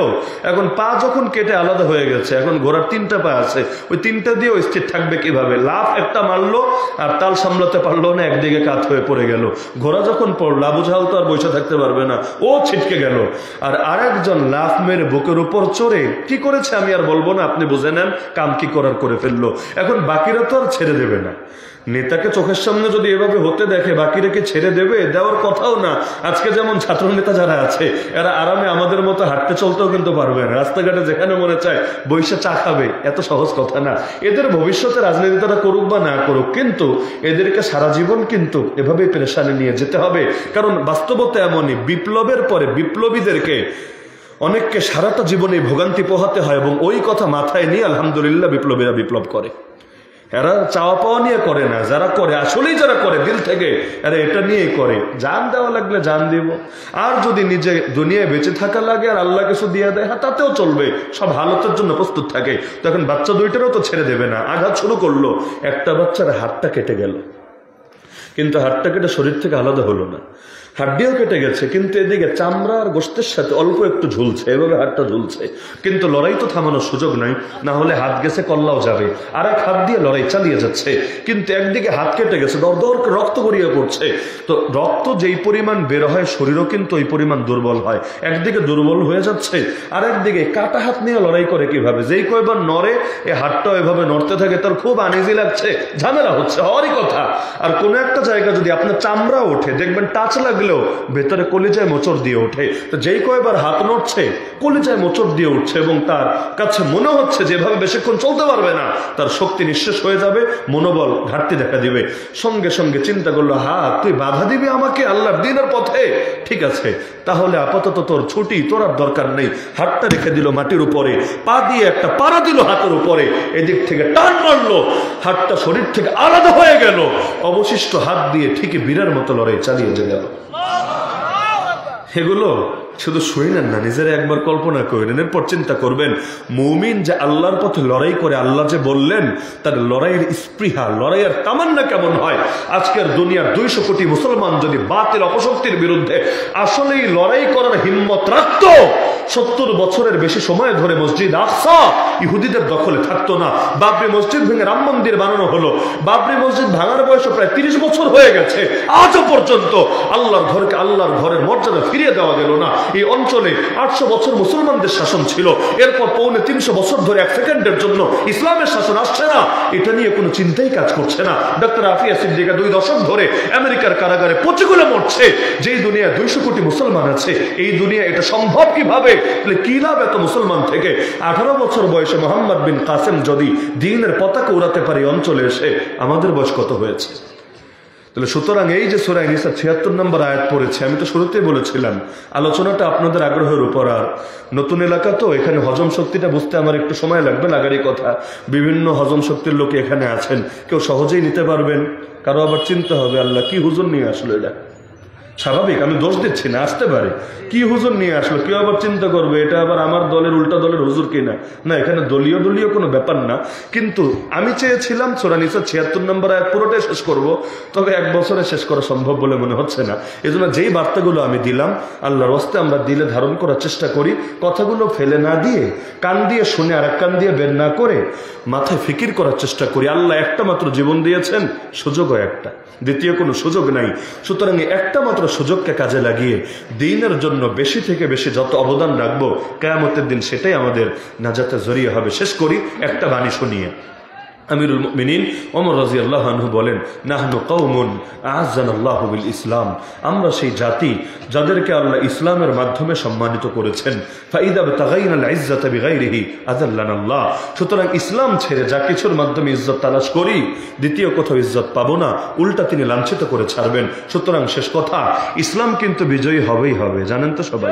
এখন পা যখন কেটে আলাদা হয়ে গেছে, এখন ঘোড়ার তিনটা পা আছে, ওই তিনটা দিয়ে স্থির থাকবে কিভাবে? লাফ একটা মারলো আর তাল সামলাতে পারলো না, একদিকে কাত হয়ে পড়ে গেল। ঘোড়া যখন পড়লো, আবু জাহাল তো আর বসে থাকতে পারবে না, ও ছিটকে গেল। আর আরেকজন লাফ মেরে বুকের উপর চড়ে কি করেছে আমি আর বলবো না, আপনি বুঝে নেন কাম কি করার করে ফেললো। এখন বাকিরা তো আর ছেড়ে দেবে না। নেতাকে চোখের সামনে যদি এভাবে হতে দেখে, বাকিরা কি ছেড়ে দেবে? দেওয়ার কথাও না। আজকে যেমন ছাত্র নেতা যারা আছে, এরা আরামে আমাদের মতো হাঁটতে চলতেও কিন্তু পারবে না। রাস্তাঘাটে যেখানে মনে চায় বইসে চা খাবে, এত সহজ কথা না। এদের ভবিষ্যতে রাজনীতি তারা করুক বা না করুক, কিন্তু এদেরকে সারা জীবন কিন্তু এভাবেই পেরেশানি নিয়ে যেতে হবে। কারণ বাস্তবতা এমনই, বিপ্লবের পরে বিপ্লবীদেরকে অনেককে সারাটা জীবনে ভোগান্তি পোহাতে হয় এবং ওই কথা মাথায় নিয়ে আলহামদুলিল্লাহ বিপ্লবীরা বিপ্লব করে। এরা চাওয়া পাওয়া নিয়ে করে না, যারা করে আসলেই যারা করে দিল থেকে, এরা এটা নিয়েই করে। জান দেওয়া লাগলে জান দিব, আর যদি নিজে দুনিয়ায় বেঁচে থাকা লাগে আর আল্লাহ কিছু দিয়ে দেয়, হ্যাঁ তাতেও চলবে। সব হালতের জন্য প্রস্তুত থাকে। তখন বাচ্চা দুইটারও তো ছেড়ে দেবে না। আঘাত শুরু করলো, একটা বাচ্চার হাতটা কেটে গেল, কিন্তু হাতটা কেটে শরীর থেকে আলাদা হলো না, হাড্ডিও কেটে গেছে, কিন্তু এদিকে চামড়া আর গোশতের সাথে অল্প একটু ঝুলছে, এভাবে হাতটা ঝুলছে। কিন্তু লড়াই তো থামানোর সুযোগ নাই, না হলে হাত গেছে কল্লাও যাবে। আর এক হাত দিয়ে লড়াই চালিয়ে যাচ্ছে, কিন্তু একদিকে হাত কেটে গেছে, দর দর রক্ত গড়িয়ে পড়ছে। তো রক্ত যেই পরিমাণ বের হয়, শরীরও কিন্তু ওই পরিমাণ দুর্বল হয়। একদিকে দুর্বল হয়ে যাচ্ছে, আর একদিকে কাটা হাত নিয়ে লড়াই করে কিভাবে? যেই কয়বার নড়ে, এই হাতটাও এভাবে নড়তে থাকে, তার খুব আনইজি লাগছে, ঝামেলা হচ্ছে, হওয়ারই কথা। আর কোনো একটা জায়গা যদি আপনার চামড়া ওঠে, দেখবেন টাচ লাগলে ভেতরে কলিজায় মোচড় দিয়ে ওঠে। তো যেই কয়বার হাত নড়ছে, কলিজায় মোচড় দিয়ে উঠছে এবং তার কাছে মনে হচ্ছে যেভাবে বেশিক্ষণ চলতে পারবে না, তার শক্তি নিঃশেষ হয়ে যাবে, মনোবল ঘাটতি দেখা দিবে। সঙ্গে সঙ্গে চিন্তা করলো, হাত তুই বাধা দিবি আমাকে আল্লাহর দ্বীনের পথে? ঠিক আছে, তাহলে আপাতত তোর ছুটি, তোর আর দরকার নেই। হাতটা রেখে দিল মাটির উপরে, পা দিয়ে একটা পাড়া দিল হাতের উপরে, এদিক থেকে টান মারলো, হাতটা শরীর থেকে আলাদা হয়ে গেল। অবশিষ্ট হাত দিয়ে ঠিকই বীরের মতো লড়াই চালিয়ে গেল। এগুলো শুধু শুনেন না, নিজেরা একবার কল্পনা করেন, এরপর চিন্তা করবেন মুমিন যে আল্লাহর পথে লড়াই করে, আল্লাহ যে বললেন তার লড়াইয়ের স্পৃহা, লড়াইয়ের তামান্না কেমন হয়। আজকের দুনিয়ার 200 কোটি মুসলমান যদি বাতিল অপশক্তির বিরুদ্ধে আসলেই লড়াই করার হিম্মত রাখত, 70 বছরের বেশি সময় ধরে মসজিদ আকসা ইহুদিদের দখলে থাকতো না। বাবরি মসজিদ ভেঙে রাম মন্দির বানানো হলো, বাবরি মসজিদ ভাঙার বয়স প্রায় 30 বছর হয়ে গেছে, আজও পর্যন্ত আল্লাহর ঘরকে আল্লাহর ঘরের মর্যাদা ফিরিয়ে দেওয়া গেল না। এই অঞ্চলে 800 বছর মুসলমানদের শাসন ছিল, এরপর 350 বছর ধরে 1 সেকেন্ডের জন্য ইসলামের শাসন আসছে না, এটা নিয়ে কোনো চিন্তাই কাজ করছে না। ডক্টর আফিয়া সিদ্দিকা 2 দশক ধরে আমেরিকার কারাগারে পচে গলে মরছে। যেই দুনিয়া 200 কোটি মুসলমান আছে, এই দুনিয়া এটা সম্ভব কিভাবে? কি লাভ এত মুসলমান থেকে? 18 বছর বয়সে মোহাম্মদ বিন কাসেম যদি দ্বীনের পতাকা উড়াতে পারে অঞ্চলে এসে, আমাদের বয়স কত হয়েছে? তাহলে সুতরাং এই যে সূরা নিসা 76 নম্বর আয়াত পড়েছে, আমি তো শুরুতেই বলেছিলাম আলোচনাটা আপনাদের আগ্রহের উপর। আর নতুন এলাকা তো, এখানে হজম শক্তিটা বুঝতে আমার একটু সময় লাগবে, লাগারই কথা। বিভিন্ন হজম শক্তির লোক এখানে আছেন, কেউ সহজেই নিতে পারবেন, কারো আবার চিন্তা হবে আল্লাহ কি হুজুর নিয়ে আসলো। এটা স্বাভাবিক, আমি দোষ দিচ্ছি না, আসতে পারে কি হুজুর নিয়ে আসলো, কেউ আবার চিন্তা করবে এটা আবার আমার দলের উল্টা দলের হুজুর কিনা। না, এখানে দলীয় কোনো ব্যাপার না। কিন্তু আমি চেয়েছিলাম সূরা নিসা 76 নম্বর আয়াত পুরোটাই শেষ করব, তবে 1 বছরে শেষ করা সম্ভব বলে মনে হচ্ছে না। এজন্য যেই বার্তাগুলো আমি দিলাম, আল্লাহর হস্তে আমরা দিলে ধারণ করার চেষ্টা করি, কথাগুলো ফেলে না দিয়ে, কান দিয়ে শুনে আর এক কান দিয়ে বের না করে মাথায় ফিকির করার চেষ্টা করি। আল্লাহ একটা মাত্র জীবন দিয়েছেন, সুযোগও একটা, দ্বিতীয় কোনো সুযোগ নাই। সুতরাং একটা মাত্র সুযোগকে কাজে লাগিয়ে দ্বীনের জন্য বেশি থেকে বেশি যত অবদান রাখবো, কিয়ামতের দিন সেটাই আমাদের নাজাতের জরিয়া হবে। শেষ করি একটা বাণী শুনিয়ে। আমিরুল মুমিনিন ওমর রাদিয়াল্লাহু আনহু বলেন, নাহনু কওমুন আ'আজ্জানাল্লাহু বিল ইসলাম, আমরা সেই জাতি যাদেরকে আল্লাহ ইসলামের মাধ্যমে সম্মানিত করেছেন। ফাইদা বিতাগাইনাল ইজ্জাতা বিগাইরিহি আযাল্লানাল্লাহ, সুতরাং ইসলাম ছেড়ে যা কিছুর মাধ্যমে ইজ্জত তালাশ করি, দ্বিতীয় কোথাও ইজ্জত পাবো না, উল্টা তিনি লাঞ্ছিত করে ছাড়বেন। সুতরাং শেষ কথা, ইসলাম কিন্তু বিজয়ী হবেই হবে, জানেন তো সবাই।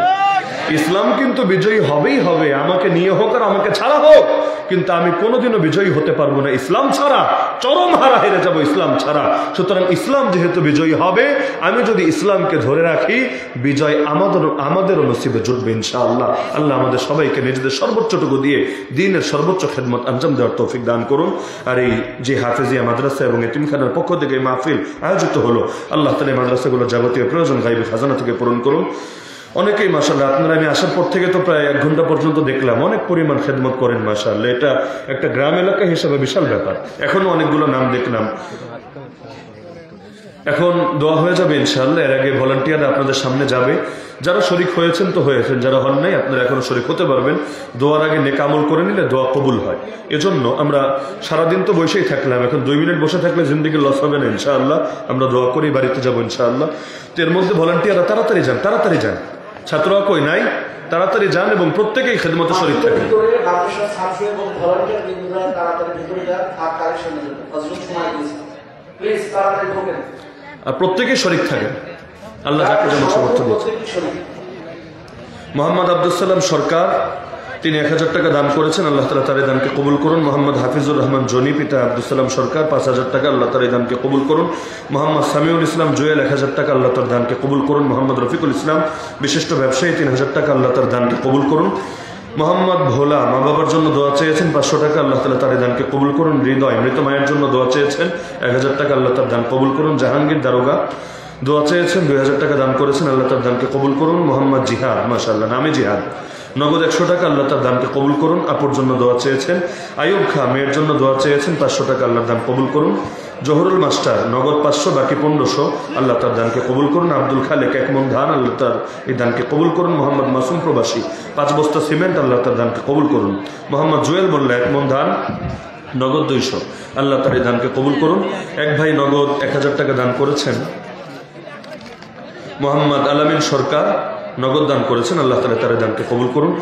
ইসলাম কিন্তু বিজয়ী হবেই হবে, আমাকে নিয়ে হোক আর আমাকে ছাড়া হোক, কিন্তু আমি কোনোদিনও বিজয়ী হতে পারবো না ইসলাম ছাড়া, চরম হারা হেরে যাবো ইসলাম ছাড়া। সুতরাং ইসলাম যেহেতু বিজয়ী হবে, আমি যদি ইসলামকে ধরে রাখি, বিজয় আমাদেরও নসিবে জুটবে ইনশাআল্লাহ। আল্লাহ আমাদের সবাইকে নিজেদের সর্বোচ্চটুকু দিয়ে দ্বীনের সর্বোচ্চ খেদমত আঞ্জাম দেওয়ার তৌফিক দান করুন। আর এই যে হাফেজিয়া মাদ্রাসা এবং এতিমখানার পক্ষ থেকে এই মাহফিল আয়োজিত হলো, আল্লাহ তাআলা এই মাদ্রাসাগুলো যাবতীয় প্রয়োজন গায়বী খাজানা থেকে পূরণ করুন। অনেকেই মাশাআল্লাহ, আপনারা আমি আসার পর থেকে তো প্রায় 1 ঘন্টা পর্যন্ত দেখলাম, অনেক পরিমাণ খেদমত করেন মাশাআল্লাহ। এটা একটা গ্রাম এলাকা হিসেবে বিশাল ব্যাপার। এখনো অনেকগুলো নাম দেখলাম, এখন দোয়া হয়ে যাবে ইনশাআল্লাহ। এর আগে ভলান্টিয়াররা আপনাদের সামনে যাবে, যারা শরীক হয়েছেন তো হয়েছেন, যারা হন নাই আপনারা এখনো শরীক হতে পারবেন। দোয়ার আগে নেক আমল করে নিলে দোয়া কবুল হয়। এজন্য আমরা সারাদিন তো বসেই থাকলাম, এখন 2 মিনিট বসে থাকলে জিন্দেগি লস হবে না ইনশাআল্লাহ। আমরা দোয়া করেই বাড়িতে যাবো ইনশাআল্লাহ। তো এর মধ্যে ভলান্টিয়াররা তাড়াতাড়ি যান, ছাত্ররা কই নাই, তাড়াতাড়ি যান এবং প্রত্যেকেই খেদমতে শরীক থাকেন। আর প্রত্যেকেই শরীক থাকেন, আল্লাহ যাকে যেমন সমর্থ দিয়েছে। মোহাম্মদ আব্দুল সালাম সরকার, তিনি 1000 টাকা দান করেছেন, আল্লাহ তাআলা তার দানকে কবুল করুন। মোহাম্মদ হাফিজুর রহমান জনি, পিতা আব্দুল সালাম সরকার, 5000 টাকা, আল্লাহ তার দানকে কবুল করুন। মোহাম্মদ সামিউল ইসলাম জুয়েল, 1000 টাকা, আল্লাহ তার দানকে কবুল করুন। মোহাম্মদ রফিকুল ইসলাম, বিশিষ্ট ব্যবসায়ী, 3000 টাকা, আল্লাহ তার দানকে কবুল করুন। মোহাম্মদ ভোলা, মা বাবার জন্য দোয়া চেয়েছেন, 500 টাকা, আল্লাহ তাআলা তার দানকে কবুল করুন। হৃদয়, মৃত মায়ের জন্য দোয়া চেয়েছেন, 1000 টাকা, আল্লাহ তার দান কবুল করুন। জাহাঙ্গীর দারোগা দোয়া চেয়েছেন, 2000 টাকা দান করেছেন, আল্লাহ তার দানকে কবুল করুন। মোহাম্মদ জিহাদ, মাশাআল্লাহ, নামে জিহাদ, নগদ 100 টাকা, আল্লাহ তার দানকে কবুল করুন। আপুর জন্য দোয়া চেয়েছেন। আয়ুব খা, মেয়ের জন্য দোয়া চেয়েছেন, 500 টাকা, আল্লাহর দান কবুল করুন। জহরুল মাস্টার, নগদ 500, বাকি 1500, আল্লাহ তার দানকে কবুল করুন। আব্দুল খালেক, 1 মণ ধান, আল্লাহ তার এই দানকে কবুল করুন। মোহাম্মদ মাসুম প্রবাসী, 5 বস্তা সিমেন্ট, আল্লাহ তার দানকে কবুল করুন। মোহাম্মদ জুয়েল মোল্লা, 1 মণ ধান, নগদ 200, আল্লাহ তার এই দানকে কবুল করুন। এক ভাই নগদ 1000 টাকা দান করেছেন। মোহাম্মদ আলামিন সরকার নগদ দান করেছেন, আল্লাহ তাআলা তার দানকে কবুল করুন।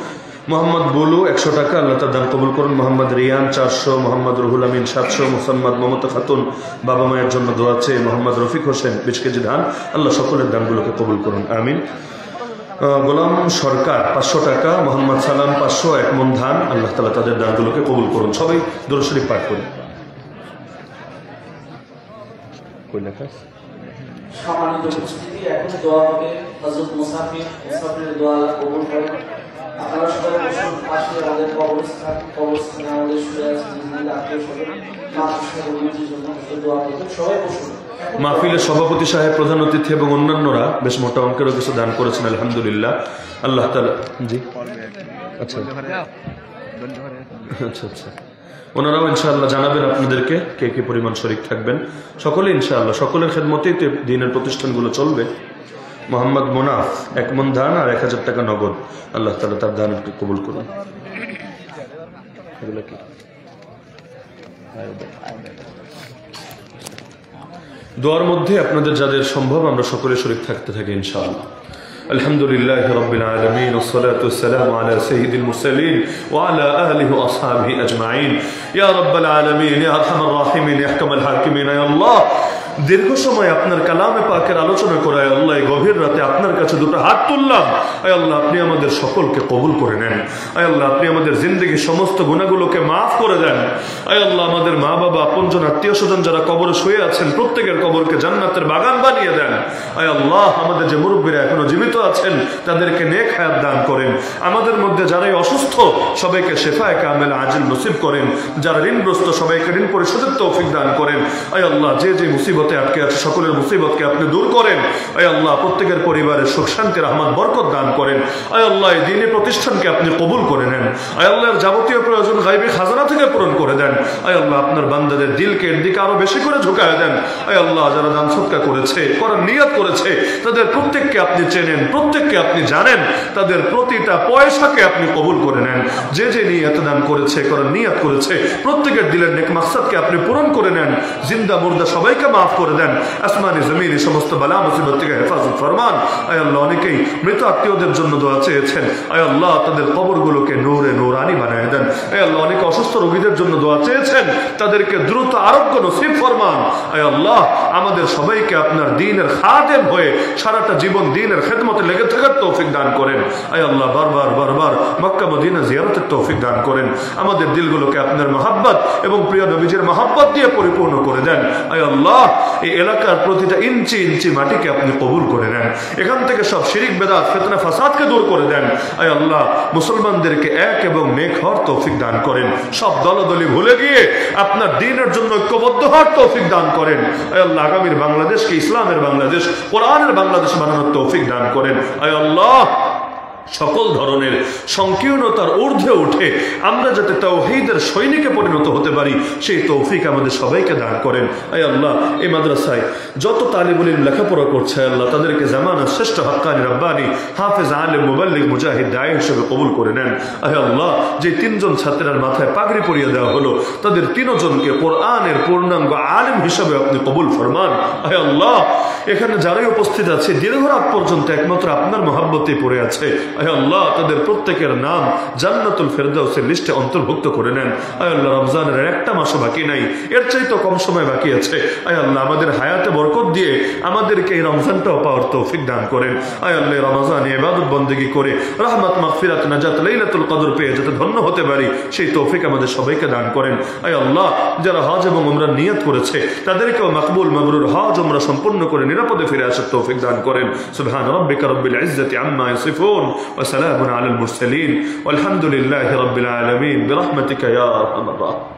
মোহাম্মদ বুলু, 100 টাকা, আল্লাহ তার দান কবুল করুন। মোহাম্মদ রিয়ান, 400, মোহাম্মদ রুহুল আমিন, 700, মোসাম্মদ মমতা খাতুন, বাবা মায়ের জন্য দোয়া চেয়ে, মোহাম্মদ রফিক হোসেন, 20 কেজি ধান, আল্লাহ সকলের দানগুলোকে কবুল করুন, আমিন। গোলাম সরকার, 500 টাকা, মোহাম্মদ সালাম, 500, 1 মণ ধান, আল্লাহ তাআলা তাদের দানগুলোকে কবুল করুন। সবাই দরুদ শরীফ পাঠ করুন। সম্মানিত উপস্থিতি, এখন দোয়া হবে হযরত মুসাফিরের দোয়া কবুল করেন। আপনারা সবাই বসুন, পাশে আমাদের কবরস্থানে আমাদের শুয়ে আছে আত্মীয়-স্বজন, মাতৃ জন্য দোয়া করবেন। সবাই বসুন। মাহফিলের সভাপতি সাহেব, প্রধান অতিথি এবং অন্যান্যরা বেশ মোটা অঙ্কেরও কিছু দান করেছেন, আলহামদুলিল্লাহ। আল্লাহ তাআলা জি আচ্ছা আচ্ছা আচ্ছা ওনারাও ইনশাআল্লাহ জানাবেন আপনাদেরকে কে কে পরিমাণ শরীক থাকবেন। সকলে ইনশাআল্লাহ সকলের খেদমতেই তো দিনের প্রতিষ্ঠানগুলো চলবে। মোহাম্মদ মোনাফ 1 মণ ধান আর 1000 টাকা নগদ। আল্লাহ তাআলা তার দানকে কবুল করুন। এগুলো কি দোয়ার মধ্যে আপনাদের যাদের সম্ভব আমরা সকলে শরীক থাকতে থাকি ইনশাআল্লাহ। আলহামদুলিল্লাহি রাব্বিল আলামিন ওয়াসসালাতু ওয়াসসালামু আলা সাইয়্যিদিল মুরসালিন ওয়া আলা আলিহি ওয়া আসহাবিহি আজমাইন। ইয়া রাব্বাল আলামিন, ইয়া আরহামার রাহিমিন, ইয়া আহকামাল হাকিমিন, ইয়া আল্লাহ দীর্ঘ সময় আপনার কালামে পাকের আলোচনা করে আল্লাহ গভীর রাতে আপনার কাছে দুটো হাত তুললাম। আয় আল্লাহ আপনি আমাদের সকলকে কবুল করে নেন। আয় আল্লাহ আপনি আমাদের জিন্দগির সমস্ত গুনাহগুলোকে মাফ করে দেন। আয় আল্লাহ আমাদের মা বাবা, আপনজন, আত্মীয় স্বজন যারা কবরে শুয়ে আছেন প্রত্যেকের কবরকে জান্নাতের বাগান বানিয়ে দেন। আয় আল্লাহ আমাদের যে মুরব্বীরা এখনো জীবিত আছেন তাদেরকে নেক হায়াত দান করেন। আমাদের মধ্যে যারাই অসুস্থ সবাইকে শেফায়ে কামেল আজিল নসিব করেন। যারা ঋণগ্রস্ত সবাইকে ঋণ পরিশোধের তৌফিক দান করেন। আয় আল্লাহ যে যে মুসিবতে আটকে আছে সকলের মুসিবতকে আপনি দূর করেন। আয় আল্লাহ প্রত্যেকের পরিবারের সুখ শান্তি রহমত বরকত দান করেন। আয় আল্লাহ এই দ্বীনি প্রতিষ্ঠানকে আপনি কবুল করে নেন। আয় আল্লাহর যাবতীয় প্রয়োজন গায়বী খাজানা থেকে পূরণ করে দেন। আয় আল্লাহ আপনার বান্দাদের দিলকে এর দিকে আরো বেশি করে ঝুঁকায় দেন। আয় আল্লাহ যারা দান সদকা করেছে, করার নিয়ত করেছে, তাদের প্রত্যেককে আপনি চেনেন, প্রত্যেককে আপনি জানেন, তাদের প্রতিটা পয়সাকে আপনি কবুল করে নেন। যে যে নিয়ত দান করেছে, করার নিয়ত করেছে, প্রত্যেকের দিলের নেক মাকসাদকে আপনি পূরণ করে নেন। জিন্দা মুর্দা সবাইকে মাফ করে দেন। আসমানি জমিনি সমস্ত বালা মুসিবত থেকে হেফাজত ফরমান। আয় আল্লাহ অনেকেই মৃত আত্মীয়দের জন্য দোয়া চেয়েছেন। আয় আল্লাহ তাদের কবরগুলোকে নূরে নূরানি বানিয়ে দেন। আয় আল্লাহ অনেকে অসুস্থ রোগীদের জন্য দোয়া চেয়েছেন, তাদেরকে দ্রুত আরোগ্য নসিব ফরমান। আয় আল্লাহ আমাদের সবাইকে আপনার দ্বীনের খাদেম হয়ে সারাটা জীবন দ্বীনের খেদমতে লেগে থাকার তৌফিক দান করেন। আয় আল্লাহ বারবার বারবার মক্কা মদিনা জিয়ারতের তৌফিক দান করেন। আমাদের দিলগুলোকে আপনার মহব্বত এবং প্রিয় নবীজির মহব্বত দিয়ে পরিপূর্ণ করে দেন। আয় আল্লাহ এই এলাকার প্রতিটা ইঞ্চি ইঞ্চি মাটিকে আপনি কবুল করে নেন। এখান থেকে সব শিরিক বেদাত ফিতনা ফাসাদকে দূর করে দেন। আয় আল্লাহ মুসলমানদেরকে এক এবং নেক হওয়ার তৌফিক দান করেন। সব দলদলি ভুলে গিয়ে আপনার দ্বীনের জন্য ঐক্যবদ্ধ হওয়ার তৌফিক দান করেন। আয় আল্লাহ আগামীর বাংলাদেশকে ইসলামের বাংলাদেশ, কোরআনের বাংলাদেশ বানানোর তৌফিক দান করেন। আয় আল্লাহ সকল ধরনের সংকীর্ণতার ঊর্ধ্বে উঠে আমরা যাতে তাওহীদের সৈনিকে পরিণত হতে পারি সেই তৌফিক আমাদের সবাইকে দান করেন। আয় আল্লাহ এই মাদ্রাসায় যত তালিবুল ইলম লেখাপড়া করছে আল্লাহ তাদেরকে জামানার শ্রেষ্ঠ হাক্কানি রাব্বানি হাফেজ আলেম মুবাল্লিগ মুজাহিদ দায়ী হিসেবে কবুল করে নেন। আয় আল্লাহ যে 3 জন ছাত্রের মাথায় পাগড়ি পরিয়ে দেওয়া হলো তাদের 3 জনকে কোরআনের পূর্ণাঙ্গ আলেম হিসেবে আপনি কবুল ফরমান। আয় আল্লাহ এখানে যারাই উপস্থিত আছে দীর্ঘ রাত পর্যন্ত একমাত্র আপনার মহব্বতেই পড়ে আছে। আয় আল্লাহ তাদের প্রত্যেকের নাম জান্নাতুল ফেরদাউসের লিস্টে অন্তর্ভুক্ত করে নেন। আয় আল্লাহ রমজানের একটা মাসও বাকি নাই, এর চাইতে কম সময় বাকি আছে। আয় আল্লাহ আমাদের হায়াতে বরকত দিয়ে আমাদেরকে এই রমজানটাও পাওয়ার তৌফিক দান করেন। আয় আল্লাহ রমজানে ইবাদত বন্দেগী করে রহমত মাগফিরাত নাজাত লাইলাতুল কদর পেয়ে যাতে ধন্য হতে পারি সেই তৌফিক আমাদের সবাইকে দান করেন। আয় আল্লাহ যারা হজ এবং উমরার নিয়ত করেছে তাদেরকেও মাকবুল মাবরুর হজ উমরা সম্পূর্ণ করে নিরাপদে ফিরে আসার তৌফিক দান করেন। সুবহান রাব্বিকা রাব্বিল ইজ্জাতি আম্মা ইয়াসিফুন ওয়া সালামুন আলাল মুরসালিন ওয়ালহামদুলিল্লাহি রাব্বিল আলামিন বিরহমাতিকা ইয়া আরহামার রাহিমিন।